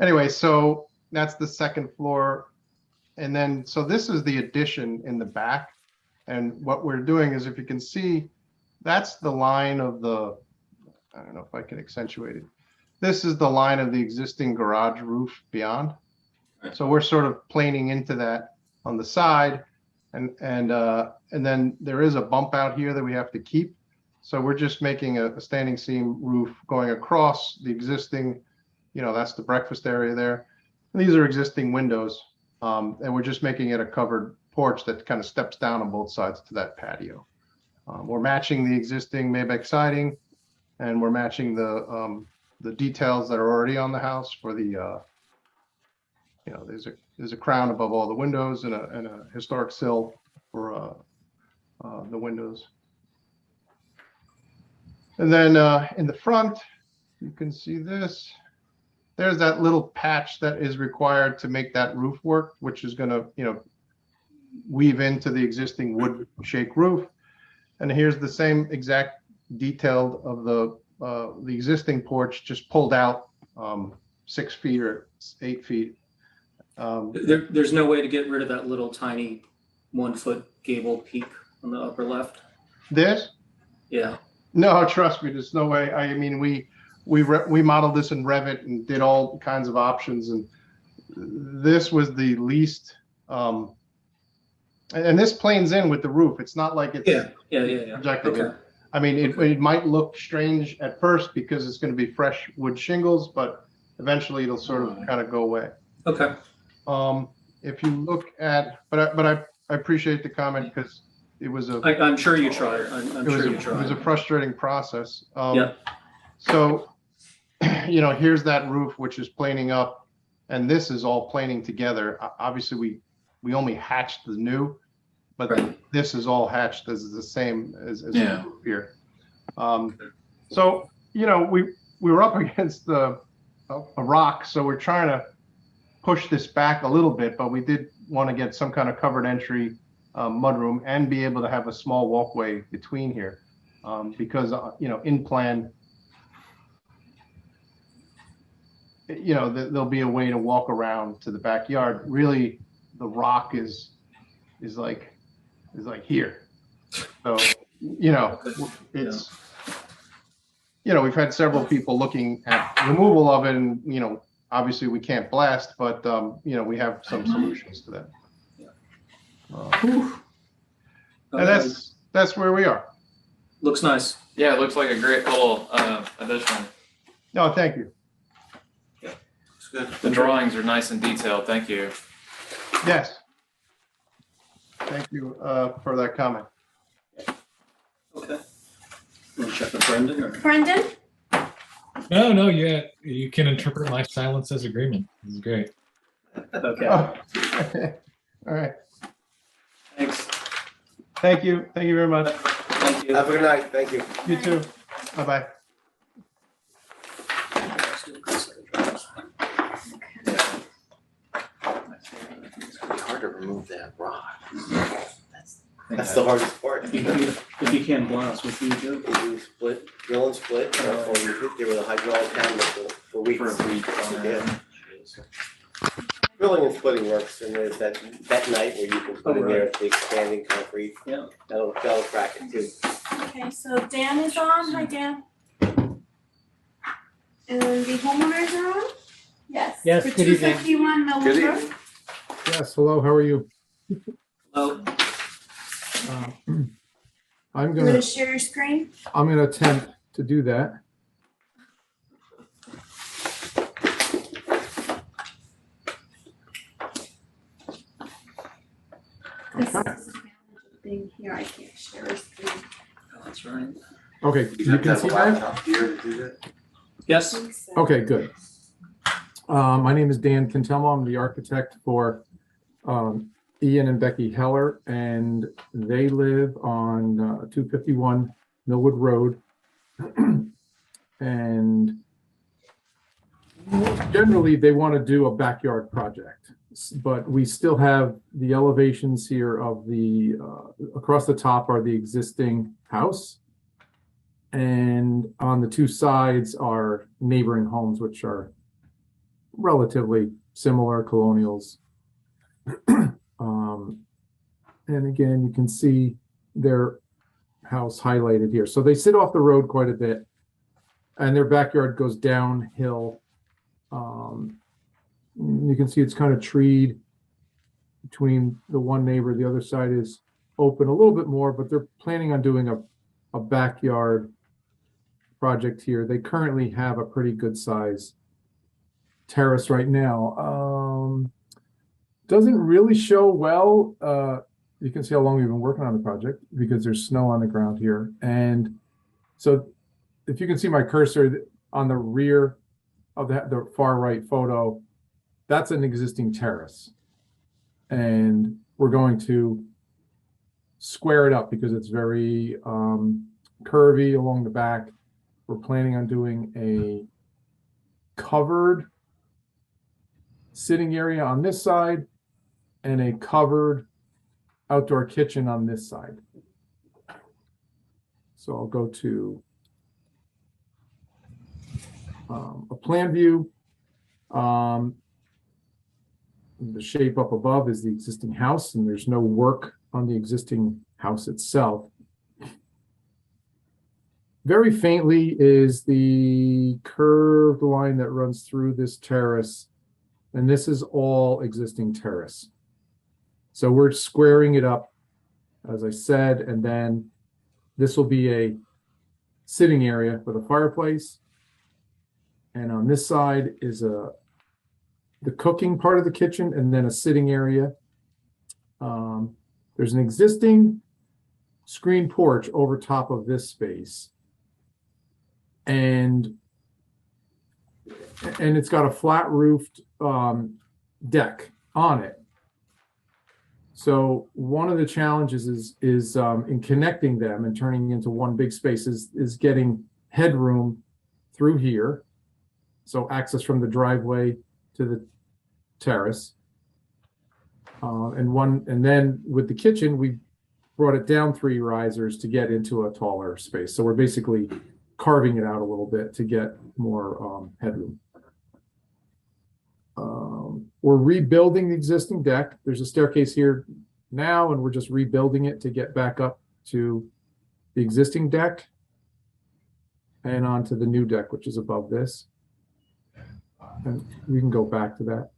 Anyway, so that's the second floor, and then so this is the addition in the back, and what we're doing is, if you can see, that's the line of the. I don't know if I can accentuate it. This is the line of the existing garage roof beyond. So we're sort of planing into that on the side, and then there is a bump out here that we have to keep. So we're just making a standing seam roof going across the existing, that's the breakfast area there. And these are existing windows, and we're just making it a covered porch that kind of steps down on both sides to that patio. We're matching the existing Maybach siding, and we're matching the details that are already on the house for the, there's a crown above all the windows and a historic sill for the windows. And then in the front, you can see this. There's that little patch that is required to make that roof work, which is going to, weave into the existing wood shake roof. And here's the same exact detail of the existing porch, just pulled out 6 feet or 8 feet. There's no way to get rid of that little tiny 1 foot gable peak on the upper left. This? Yeah. No, trust me, there's no way. I mean, we modeled this in Revit and did all kinds of options, and this was the least. And this planes in with the roof. It's not like it's Yeah. projected in. Okay. I mean, it might look strange at first because it's going to be fresh wood shingles, but eventually it'll sort of kind of go away. Okay. If you look at, but I appreciate the comment because it was a. I'm sure you tried. I'm sure you It was a tried. frustrating process. Yeah. So, here's that roof, which is planing up, and this is all planing together. Obviously, we only hatched the new, but Right. this is all hatched as the same as Yeah. the roof here. So, we were up against a rock, so we're trying to push this back a little bit, but we did want to get some kind of covered entry mudroom and be able to have a small walkway between here, because in plan, there'll be a way to walk around to the backyard. Really, the rock is like here. So it's we've had several people looking at removal of it, and obviously we can't blast, but we have some solutions to that. And that's where we are. Looks nice. Yeah, it looks like a great little addition. No, thank you. It's good. The drawings are nice and detailed. Thank you. Yes. Thank you for that comment. Okay. Want to check with Brendan or? Brendan? No, yeah, you can interpret my silence as agreement. This is great. Okay. Oh. All right. Thanks. Thank you. Thank you very much. Thank you. Have a good night. Thank you. You too. Bye-bye. It's gonna be hard to remove that rock. That's the hardest part. If you can't blast, what do you do? You split, drill and split, or you hit there with a hydraulic hammer for weeks. For a week. Yeah. Drilling and splitting works, and there's that night where you can put in there the expanding concrete. Yeah. That'll crack it too. Okay, so Dan is on. Hi, Dan. And the homeowners are on? Yes. Yes, For good evening. 251 Millwood Good Road. evening. Yes, hello, how are you? Hello. I'm You gonna, wanna share your screen? I'm gonna attempt to do that. This Okay. is the thing here, I can't share a screen. That's right. Okay, you can see that? Yes. I think so. Okay, good. My name is Dan Cantelmo. I'm the architect for Ian and Becky Heller, and they live on 251 Millwood Road. And generally, they want to do a backyard project, but we still have the elevations here of the, across the top are the existing house. And on the two sides are neighboring homes, which are relatively similar colonials. And again, you can see their house highlighted here. So they sit off the road quite a bit, and their backyard goes downhill. You can see it's kind of treed between the one neighbor. The other side is open a little bit more, but they're planning on doing a backyard project here. They currently have a pretty good size terrace right now. Doesn't really show well. You can see how long we've been working on the project because there's snow on the ground here. And so if you can see my cursor on the rear of the far right photo, that's an existing terrace. And we're going to square it up because it's very curvy along the back. We're planning on doing a covered sitting area on this side and a covered outdoor kitchen on this side. So I'll go to a plan view. The shape up above is the existing house, and there's no work on the existing house itself. Very faintly is the curved line that runs through this terrace, and this is all existing terrace. So we're squaring it up, as I said, and then this will be a sitting area with a fireplace. And on this side is the cooking part of the kitchen, and then a sitting area. There's an existing screen porch over top of this space. And it's got a flat roofed deck on it. So one of the challenges is in connecting them and turning into one big space is getting headroom through here. So access from the driveway to the terrace. And then with the kitchen, we brought it down 3 risers to get into a taller space. So we're basically carving it out a little bit to get more headroom. We're rebuilding the existing deck. There's a staircase here now, and we're just rebuilding it to get back up to the existing deck and onto the new deck, which is above this. And we can go back to that.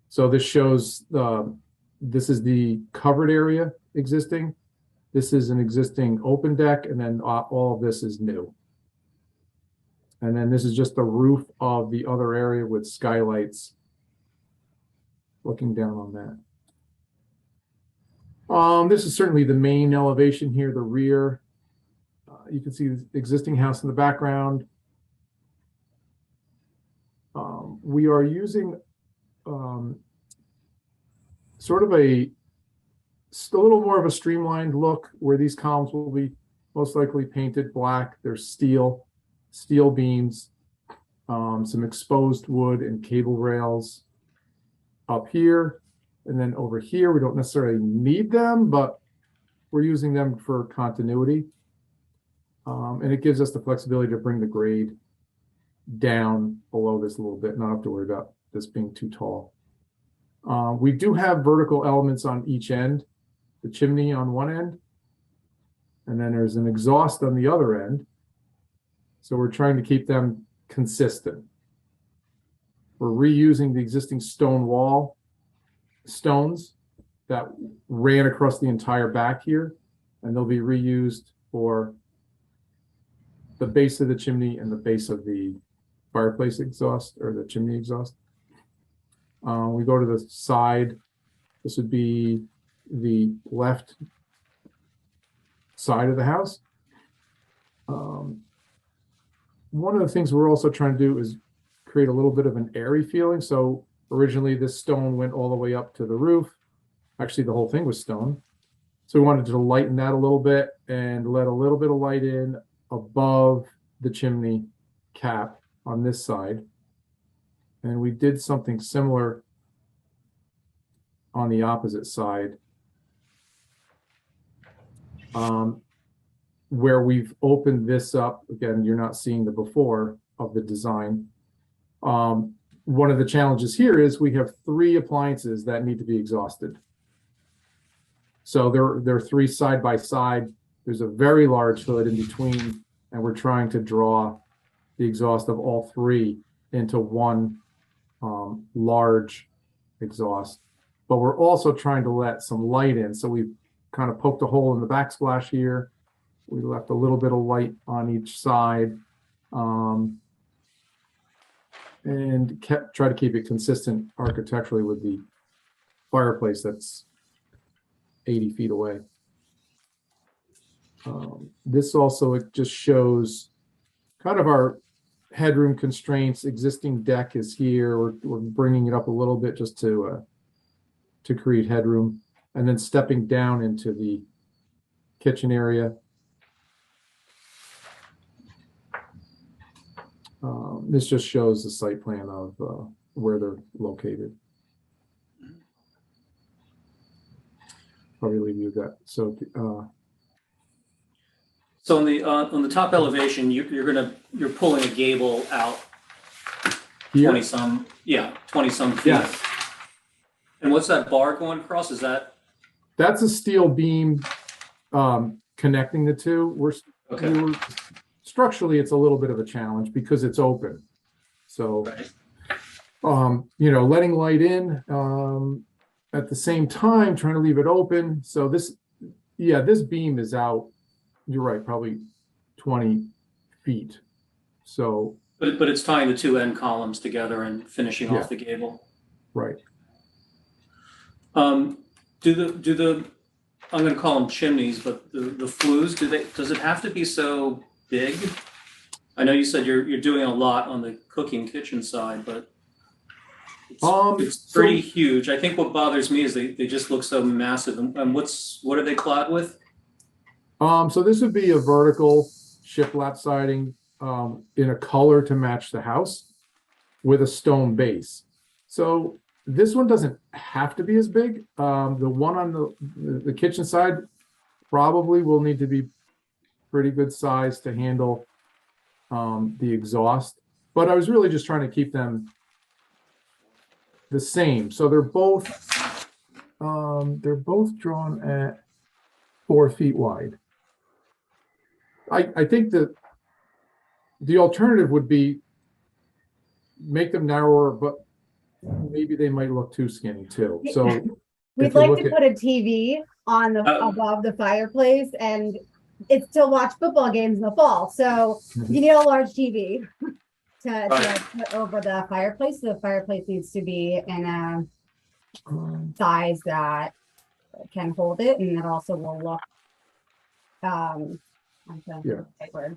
So this shows this is the covered area existing. This is an existing open deck, and then all of this is new. And then this is just the roof of the other area with skylights looking down on that. This is certainly the main elevation here, the rear. You can see the existing house in the background. We are using sort of a little more of a streamlined look where these columns will be most likely painted black. There's steel beams, some exposed wood and cable rails up here. And then over here, we don't necessarily need them, but we're using them for continuity. And it gives us the flexibility to bring the grade down below this a little bit, not have to worry about this being too tall. We do have vertical elements on each end, the chimney on one end, and then there's an exhaust on the other end. So we're trying to keep them consistent. We're reusing the existing stone wall stones that ran across the entire back here, and they'll be reused for the base of the chimney and the base of the fireplace exhaust or the chimney exhaust. We go to the side. This would be the left side of the house. One of the things we're also trying to do is create a little bit of an airy feeling. So originally this stone went all the way up to the roof. Actually, the whole thing was stone. So we wanted to lighten that a little bit and let a little bit of light in above the chimney cap on this side. And we did something similar on the opposite side, where we've opened this up. Again, you're not seeing the before of the design. One of the challenges here is we have 3 appliances that need to be exhausted. So they're 3 side by side. There's a very large hood in between, and we're trying to draw the exhaust of all 3 into one large exhaust. But we're also trying to let some light in. So we've kind of poked a hole in the backsplash here. We left a little bit of light on each side, and try to keep it consistent architecturally with the fireplace that's 80 feet away. This also, it just shows kind of our headroom constraints. Existing deck is here. We're bringing it up a little bit just to create headroom, and then stepping down into the kitchen area. This just shows the site plan of where they're located. Probably leave you that. So So on the top elevation, you're pulling a gable out here, 20 some feet. yes, And what's that bar going across? Is that that's a steel beam connecting the two. okay? Structurally, it's a little bit of a challenge because it's open. So, Right. letting light in at the same time, trying to leave it open. So this beam is out. You're right, probably 20 feet. So, But it's tying the 2 end columns together and finishing Yeah. off the gable. right. Do the I'm going to call them chimneys, but the flues, does it have to be so big? I know you said you're doing a lot on the cooking kitchen side, but it's pretty huge. I think what bothers me is they just look so massive. And what are they clad with? So this would be a vertical shiplap siding in a color to match the house with a stone base. So this one doesn't have to be as big. The one on the kitchen side probably will need to be pretty good size to handle the exhaust. But I was really just trying to keep them the same. So they're both drawn at 4 feet wide. I think that the alternative would be make them narrower, but maybe they might look too skinny too. So we'd if you like look to at- put a TV on the above the fireplace, and it's to watch football games in the fall. So you need a large TV to put over the fireplace. The fireplace needs to be in a size that can hold it, and it also will look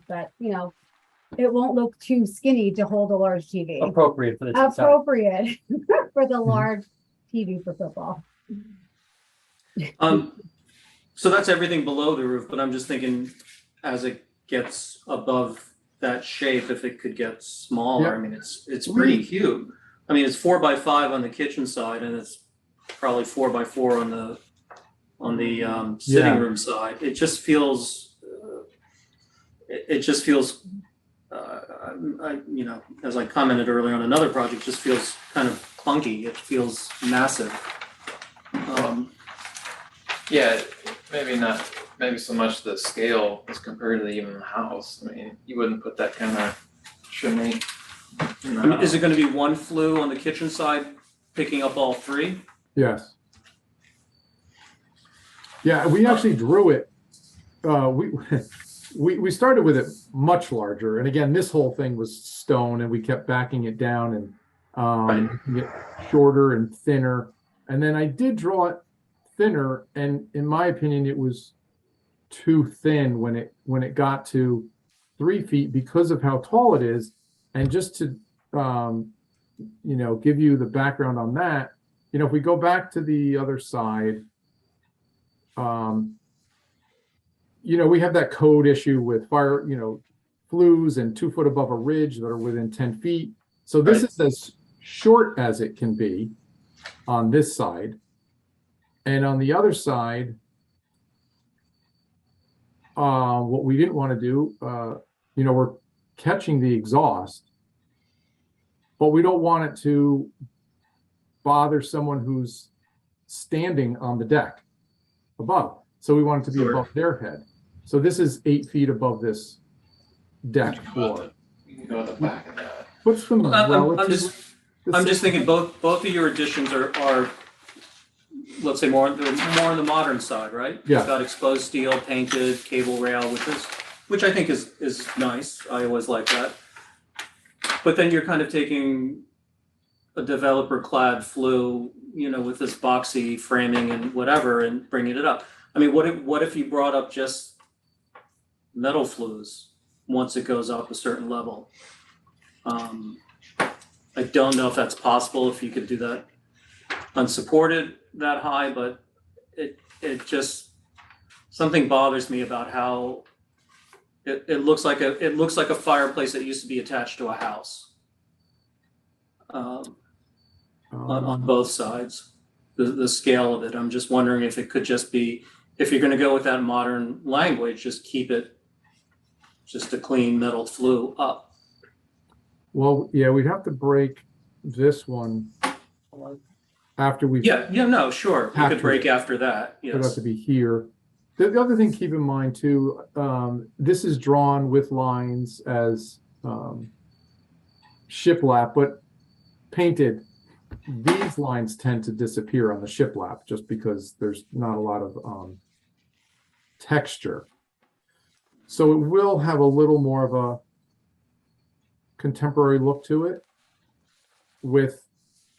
but it won't look too skinny to hold a large TV. Appropriate for the Appropriate for the large TV for football. So that's everything below the roof, but I'm just thinking as it gets above that shape, if it could get smaller. Yeah. I mean, it's pretty huge. I mean, it's 4 by 5 on the kitchen side, and it's probably 4 by 4 on the sitting room side. It just feels. As I commented earlier on another project, just feels kind of clunky. It feels massive. Yeah, maybe so much the scale as compared to even the house. I mean, you wouldn't put that kind of chimney in the I mean, is house. it going to be one flue on the kitchen side picking up all 3? Yes. Yeah, we actually drew it. We we started with it much larger, and again, this whole thing was stone, and we kept backing it down and making it shorter and thinner. And then I did draw it thinner, and in my opinion, it was too thin when it got to 3 feet because of how tall it is. And just to give you the background on that, if we go back to the other side, we have that code issue with fire, flues and 2 foot above a ridge that are within 10 feet. So this is as short as it can be on this side. And on the other side, what we didn't want to do, we're catching the exhaust, but we don't want it to bother someone who's standing on the deck above. So we want it to be above their head. So this is 8 feet above this deck floor. You can go at the back of that. What's the I'm just thinking both of your additions are let's say more on the modern side, right? Yeah. You've got exposed steel, painted, cable rail, which I think is nice. I always like that. But then you're kind of taking a developer clad flue, with this boxy framing and whatever, and bringing it up. I mean, what if you brought up just metal flues once it goes up a certain level? I don't know if that's possible, if you could do that unsupported that high, but it just, something bothers me about how it looks like a fireplace that used to be attached to a house. On both sides, the scale of it. I'm just wondering if it could just be, if you're going to go with that modern language, just keep it just a clean metal flue up. Well, yeah, we'd have to break this one after we. No, sure. You could break after that. It would have Yes. to be here. The other thing, keep in mind too, this is drawn with lines as shiplap, but painted. These lines tend to disappear on the shiplap just because there's not a lot of texture. So it will have a little more of a contemporary look to it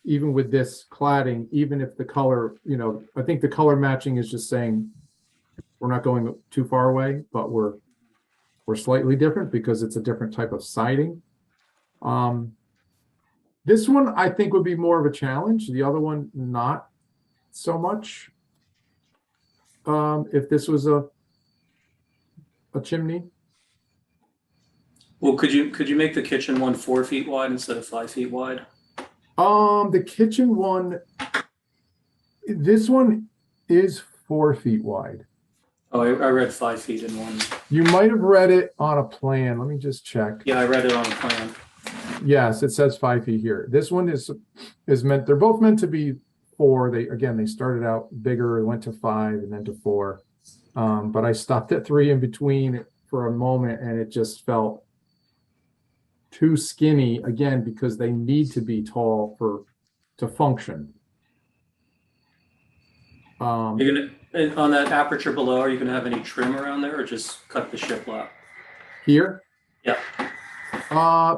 even with this cladding, even if the color, I think the color matching is just saying we're not going too far away, but we're slightly different because it's a different type of siding. This one I think would be more of a challenge. The other one, not so much. If this was a chimney. Well, could you make the kitchen one 4 feet wide instead of 5 feet wide? The kitchen one, this one is 4 feet wide. Oh, I read 5 feet in one. You might have read it on a plan. Let me just check. Yeah, I read it on the plan. Yes, it says 5 feet here. This one is meant, they're both meant to be 4. They started out bigger, went to 5 and then to 4. But I stopped at 3 in between for a moment and it just felt too skinny again because they need to be tall to function. You're gonna, on that aperture below, are you gonna have any trim around there or just cut the shiplap? Here? Yeah.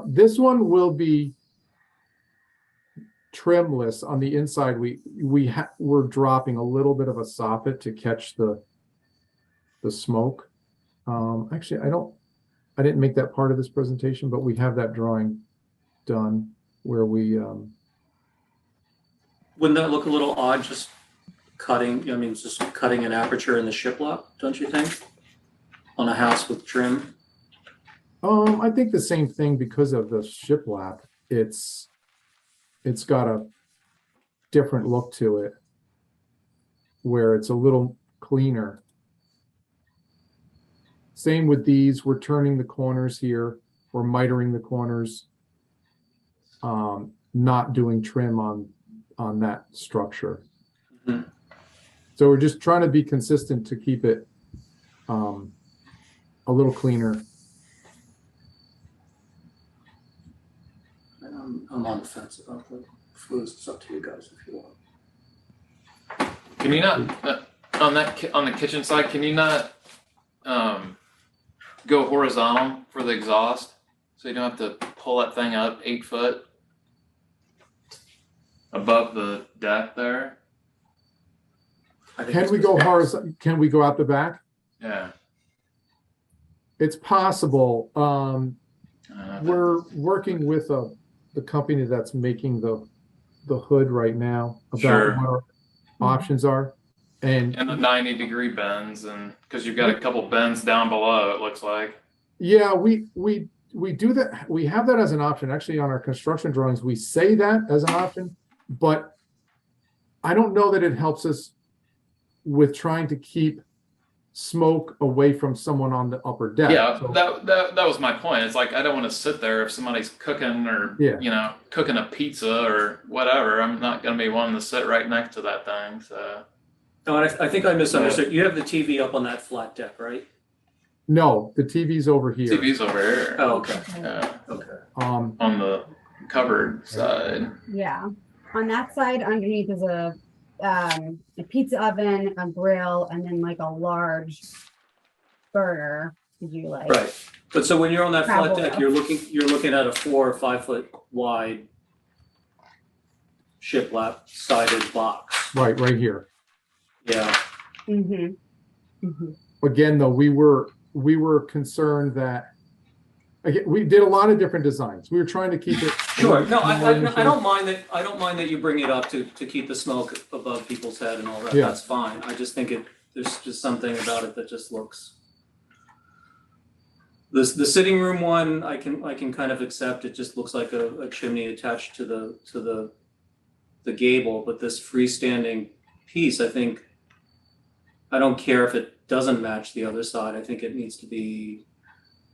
This one will be trimless. On the inside, we're dropping a little bit of a soffit to catch the smoke. Actually, I didn't make that part of this presentation, but we have that drawing done where we. Wouldn't that look a little odd, just cutting an aperture in the shiplap, don't you think? On a house with trim? I think the same thing because of the shiplap. It's got a different look to it where it's a little cleaner. Same with these, we're turning the corners here, we're mitering the corners, not doing trim on that structure. Mm-hmm. So we're just trying to be consistent to keep it a little cleaner. I'm on the fence about the flues. It's up to you guys if you want. Can you not, on the kitchen side, can you not go horizontal for the exhaust? So you don't have to pull that thing up 8 foot above the deck there? Can we go horizontal? Can we go out the back? Yeah. It's possible. We're working with the company that's making the hood right now about Sure. what our options are. And And the 90-degree bends, and because you've got a couple bends down below, it looks like. yeah, we do that. We have that as an option. Actually, on our construction drawings, we say that as an option, but I don't know that it helps us with trying to keep smoke away from someone on the upper deck. Yeah, So- that was my point. It's like I don't want to sit there if somebody's cooking or Yeah. cooking a pizza or whatever. I'm not going to be wanting to sit right next to that thing. So No, I think I misunderstood. You have the TV up on that flat deck, right? No, the TV's over here. TV's over here. Oh, okay. Yeah, Okay. Um, on the covered side. Yeah, on that side underneath is a pizza oven, a grill, and then like a large burner. Did you like? Right. But so when you're on that flat Travel. deck, you're looking at a 4 or 5 foot wide shiplap sided box. right here. Yeah. Mm-hmm. Mm-hmm. Again, though, we were concerned that, again, we did a lot of different designs. We were trying to keep it. Sure. No, I don't mind that. I don't mind that you bring it up to keep the smoke above people's head and all that. Yeah. That's fine. I just think there's just something about it that just looks. The sitting room one I can kind of accept. It just looks like a chimney attached to the gable, but this freestanding piece, I don't care if it doesn't match the other side. I think it needs to be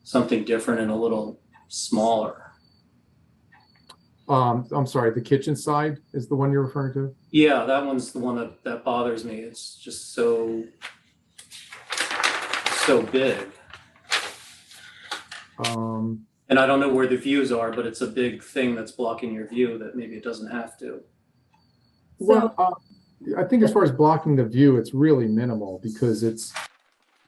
something different and a little smaller. I'm sorry, the kitchen side is the one you're referring to? Yeah, that one's the one that bothers me. It's just so big. And I don't know where the views are, but it's a big thing that's blocking your view that maybe it doesn't have to. Well, I think as far as blocking the view, it's really minimal because it's,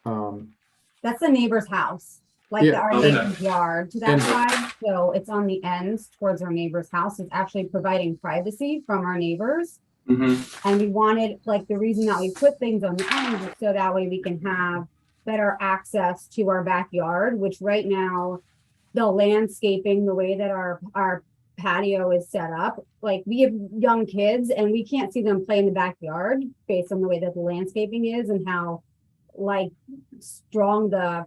That's the neighbor's house, like Yeah, our okay. neighbor's yard to that And- side. So it's on the ends towards our neighbor's house. It's actually providing privacy from our neighbors. Mm-hmm. And we wanted, like, the reason that we put things on the ends is so that way we can have better access to our backyard, which right now, the landscaping, the way that our patio is set up, like, we have young kids and we can't see them play in the backyard based on the way that the landscaping is and how, like, strong the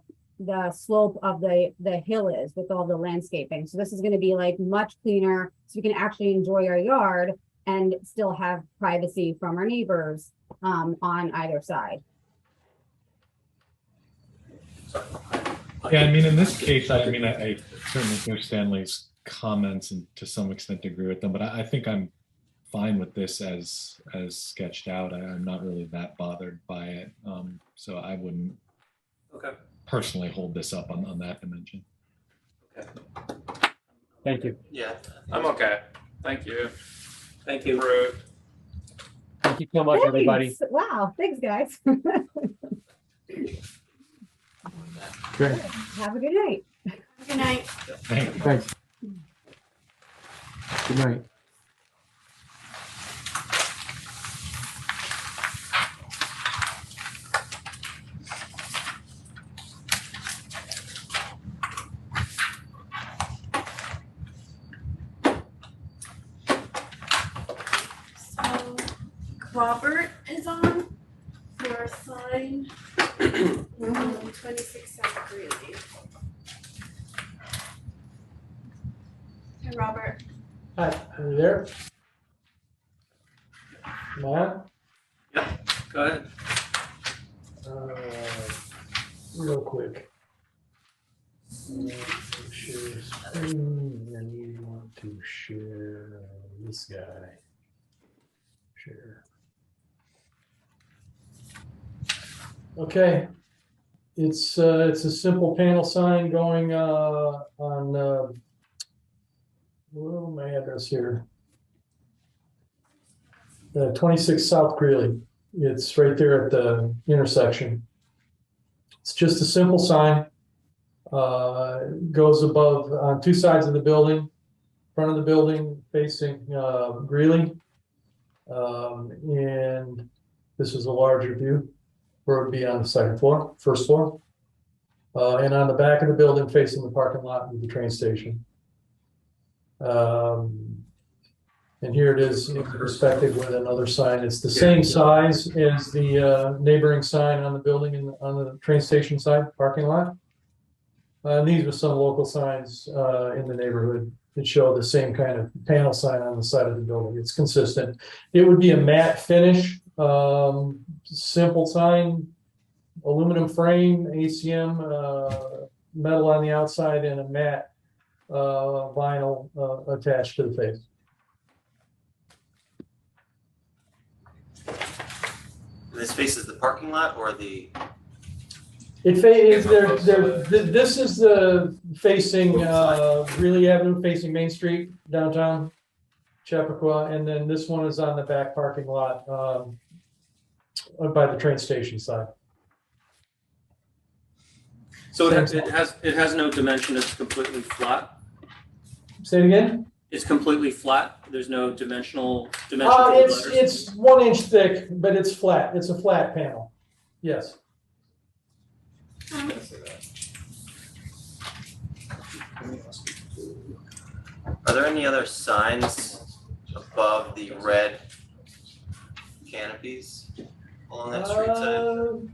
slope of the hill is with all the landscaping. So this is going to be like much cleaner, so we can actually enjoy our yard and still have privacy from our neighbors on either side. Yeah, I mean, in this case, I certainly hear Stanley's comments and to some extent agree with them, but I think I'm fine with this as sketched out. I'm not really that bothered by it. So I wouldn't Okay. personally hold this up on that dimension. Okay. thank you. Yeah, I'm okay. Thank you. Thank you. Approved. Thank you so much, Thanks. Wow, thanks, guys. Okay, Have a good night. Good night. Thank you. thanks. Good night. So Robert is on for a sign on 26 South Greeley. Hey, Robert. Hi, are you there? Matt, Go ahead. real quick. Share screen, and you want to share this guy. Share. Okay. It's a simple panel sign going on what's my address here? 26 South Greeley. It's right there at the intersection. It's just a simple sign. Goes above on two sides of the building, front of the building facing Greeley. And this is a larger view where it would be on the second floor, first floor. And on the back of the building facing the parking lot with the train station. And here it is inspected with another sign. It's the same size as the neighboring sign on the building and on the train station side parking lot. And these are some local signs in the neighborhood that show the same kind of panel sign on the side of the building. It's consistent. It would be a matte finish, simple sign, aluminum frame, ACM, metal on the outside, and a matte vinyl attached to the face. This faces the parking lot or the? It is there. This is the facing Greeley Avenue, facing Main Street downtown Chappaqua, and then this one is on the back parking lot by the train station side. So it has no dimension. It's completely flat. Say it again. It's completely flat. There's no dimension. It's 1 inch thick, but it's flat. It's a flat panel. Yes. Are there any other signs above the red canopies along that street side?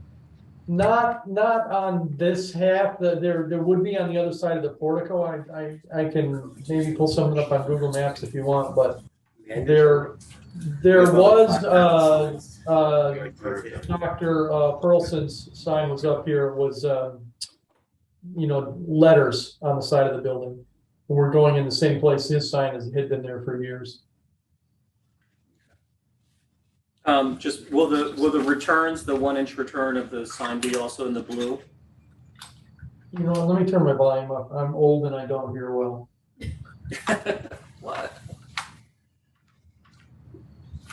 Not on this half. There would be on the other side of the portico. I can maybe pull something up on Google Maps if you want, but there was Dr. Perlson's sign was up here. It was letters on the side of the building. We're going in the same place. His sign had been there for years. Just will the returns, the 1 inch return of the sign be also in the blue? Let me turn my volume up. I'm old and I don't hear well. What?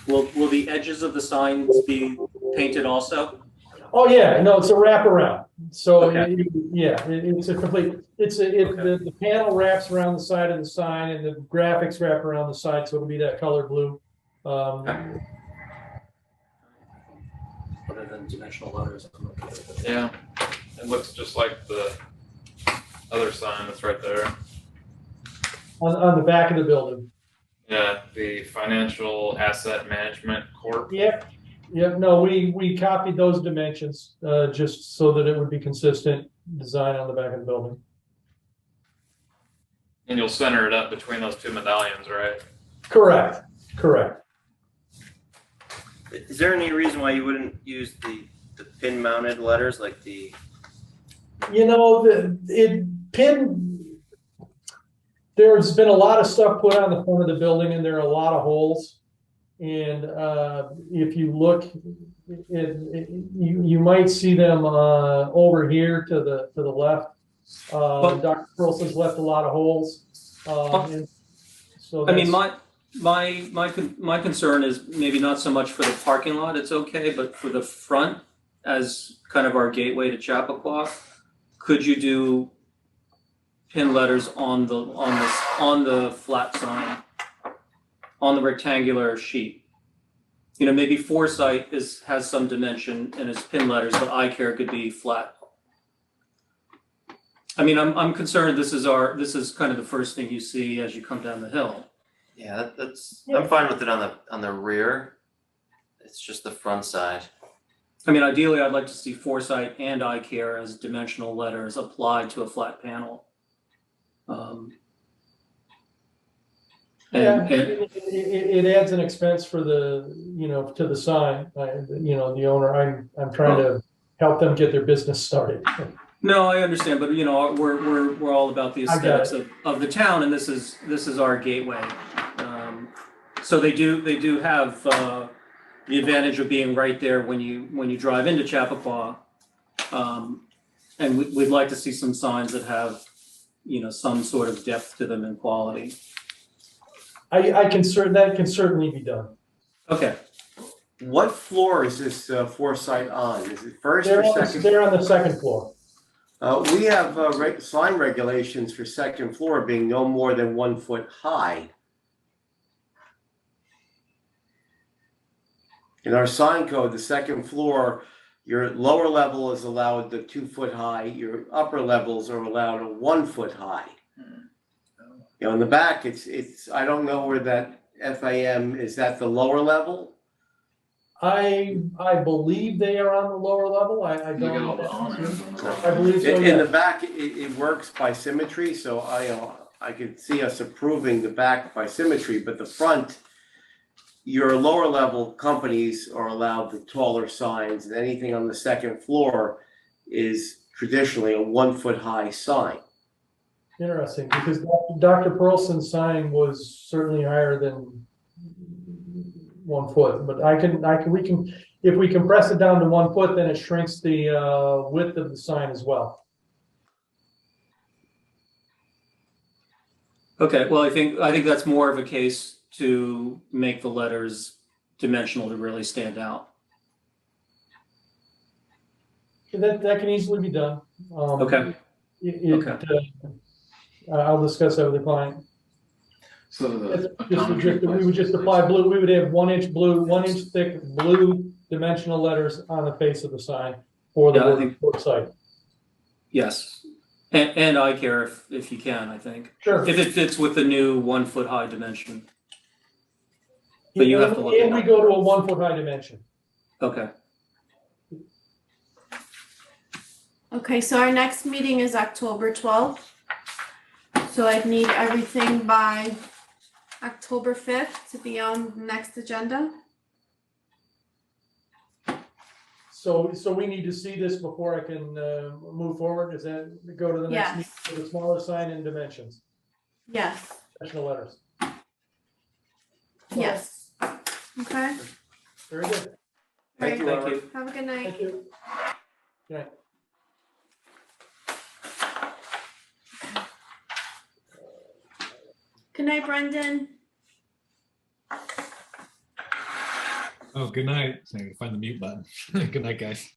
Will the edges of the signs be painted also? Oh yeah, no, it's a wraparound. So Okay. it's a complete. The panel wraps around the side of the sign, and the graphics wrap around the side, so it'll be that color blue. Other than dimensional letters. I'm okay with it. Yeah, it looks just like the other sign that's right there. On the back of the building. Yeah, the Financial Asset Management Corp. Yep. No, we copied those dimensions just so that it would be consistent design on the back of the building. And you'll center it up between those two medallions, right? Correct. Is there any reason why you wouldn't use the pin mounted letters like the? There's been a lot of stuff put on the front of the building, and there are a lot of holes. And if you look, you might see them over here to the left. Dr. Perlson's left a lot of holes. And so I mean, my concern is maybe not so much for the parking lot, it's okay, but for the front as kind of our gateway to Chappaqua, could you do pin letters on the flat sign, on the rectangular sheet? Maybe Foresight has some dimension and is pin letters, but iCare could be flat. I mean, I'm concerned this is kind of the first thing you see as you come down the hill. Yeah, I'm fine with it on the rear. It's just the front side. I mean, ideally, I'd like to see Foresight and iCare as dimensional letters applied to a flat panel. It adds an expense for to the sign. The owner. I'm trying to help them get their business started. No, I understand, but we're all about the aesthetics of the town, and this is our gateway. So they do have the advantage of being right there when you drive into Chappaqua, and we'd like to see some signs that have some sort of depth to them and quality. That can certainly be done. Okay. what floor is this foresight on? Is it first They're or on, second? they're on the second floor. We have sign regulations for second floor being no more than 1 foot high. In our sign code, the second floor, your lower level is allowed the 2 foot high, your upper levels are allowed a 1 foot high. You know, in the back, it's, I don't know where that FAM, is that the lower level? I believe they are on the lower level. I don't know. I believe so, In the yeah. back, it works by symmetry, so I could see us approving the back by symmetry, but the front, your lower level companies are allowed the taller signs, and anything on the second floor is traditionally a 1 foot high sign. Interesting, because Dr. Perlson's sign was certainly higher than 1 foot, but if we compress it down to 1 foot, then it shrinks the width of the sign as well. Okay, well, I think that's more of a case to make the letters dimensional to really stand out. That can easily be done. Okay. I'll discuss that with the client. So We would just apply blue. We would have 1 inch blue, 1 inch thick blue dimensional letters on the face of the sign for the word site. Yes, and eye care if you can, I think. Sure. If it fits with the new 1 foot high dimension. But you have to look And at we it. go to a 1 foot high dimension. Okay. Okay, so our next meeting is October 12th. So I'd need everything by October 5th to be on the next agenda. So we need to see this before I can move forward. Is that go to the next Yes. meeting for the smaller sign and dimensions, Yes, dimensional letters? yes. Okay, Very good. Thank you, Right. Laura. Have a good night. Thank you. Good night. Good night, Brendan. Oh, good night. So I gotta find the mute button. Good night, guys.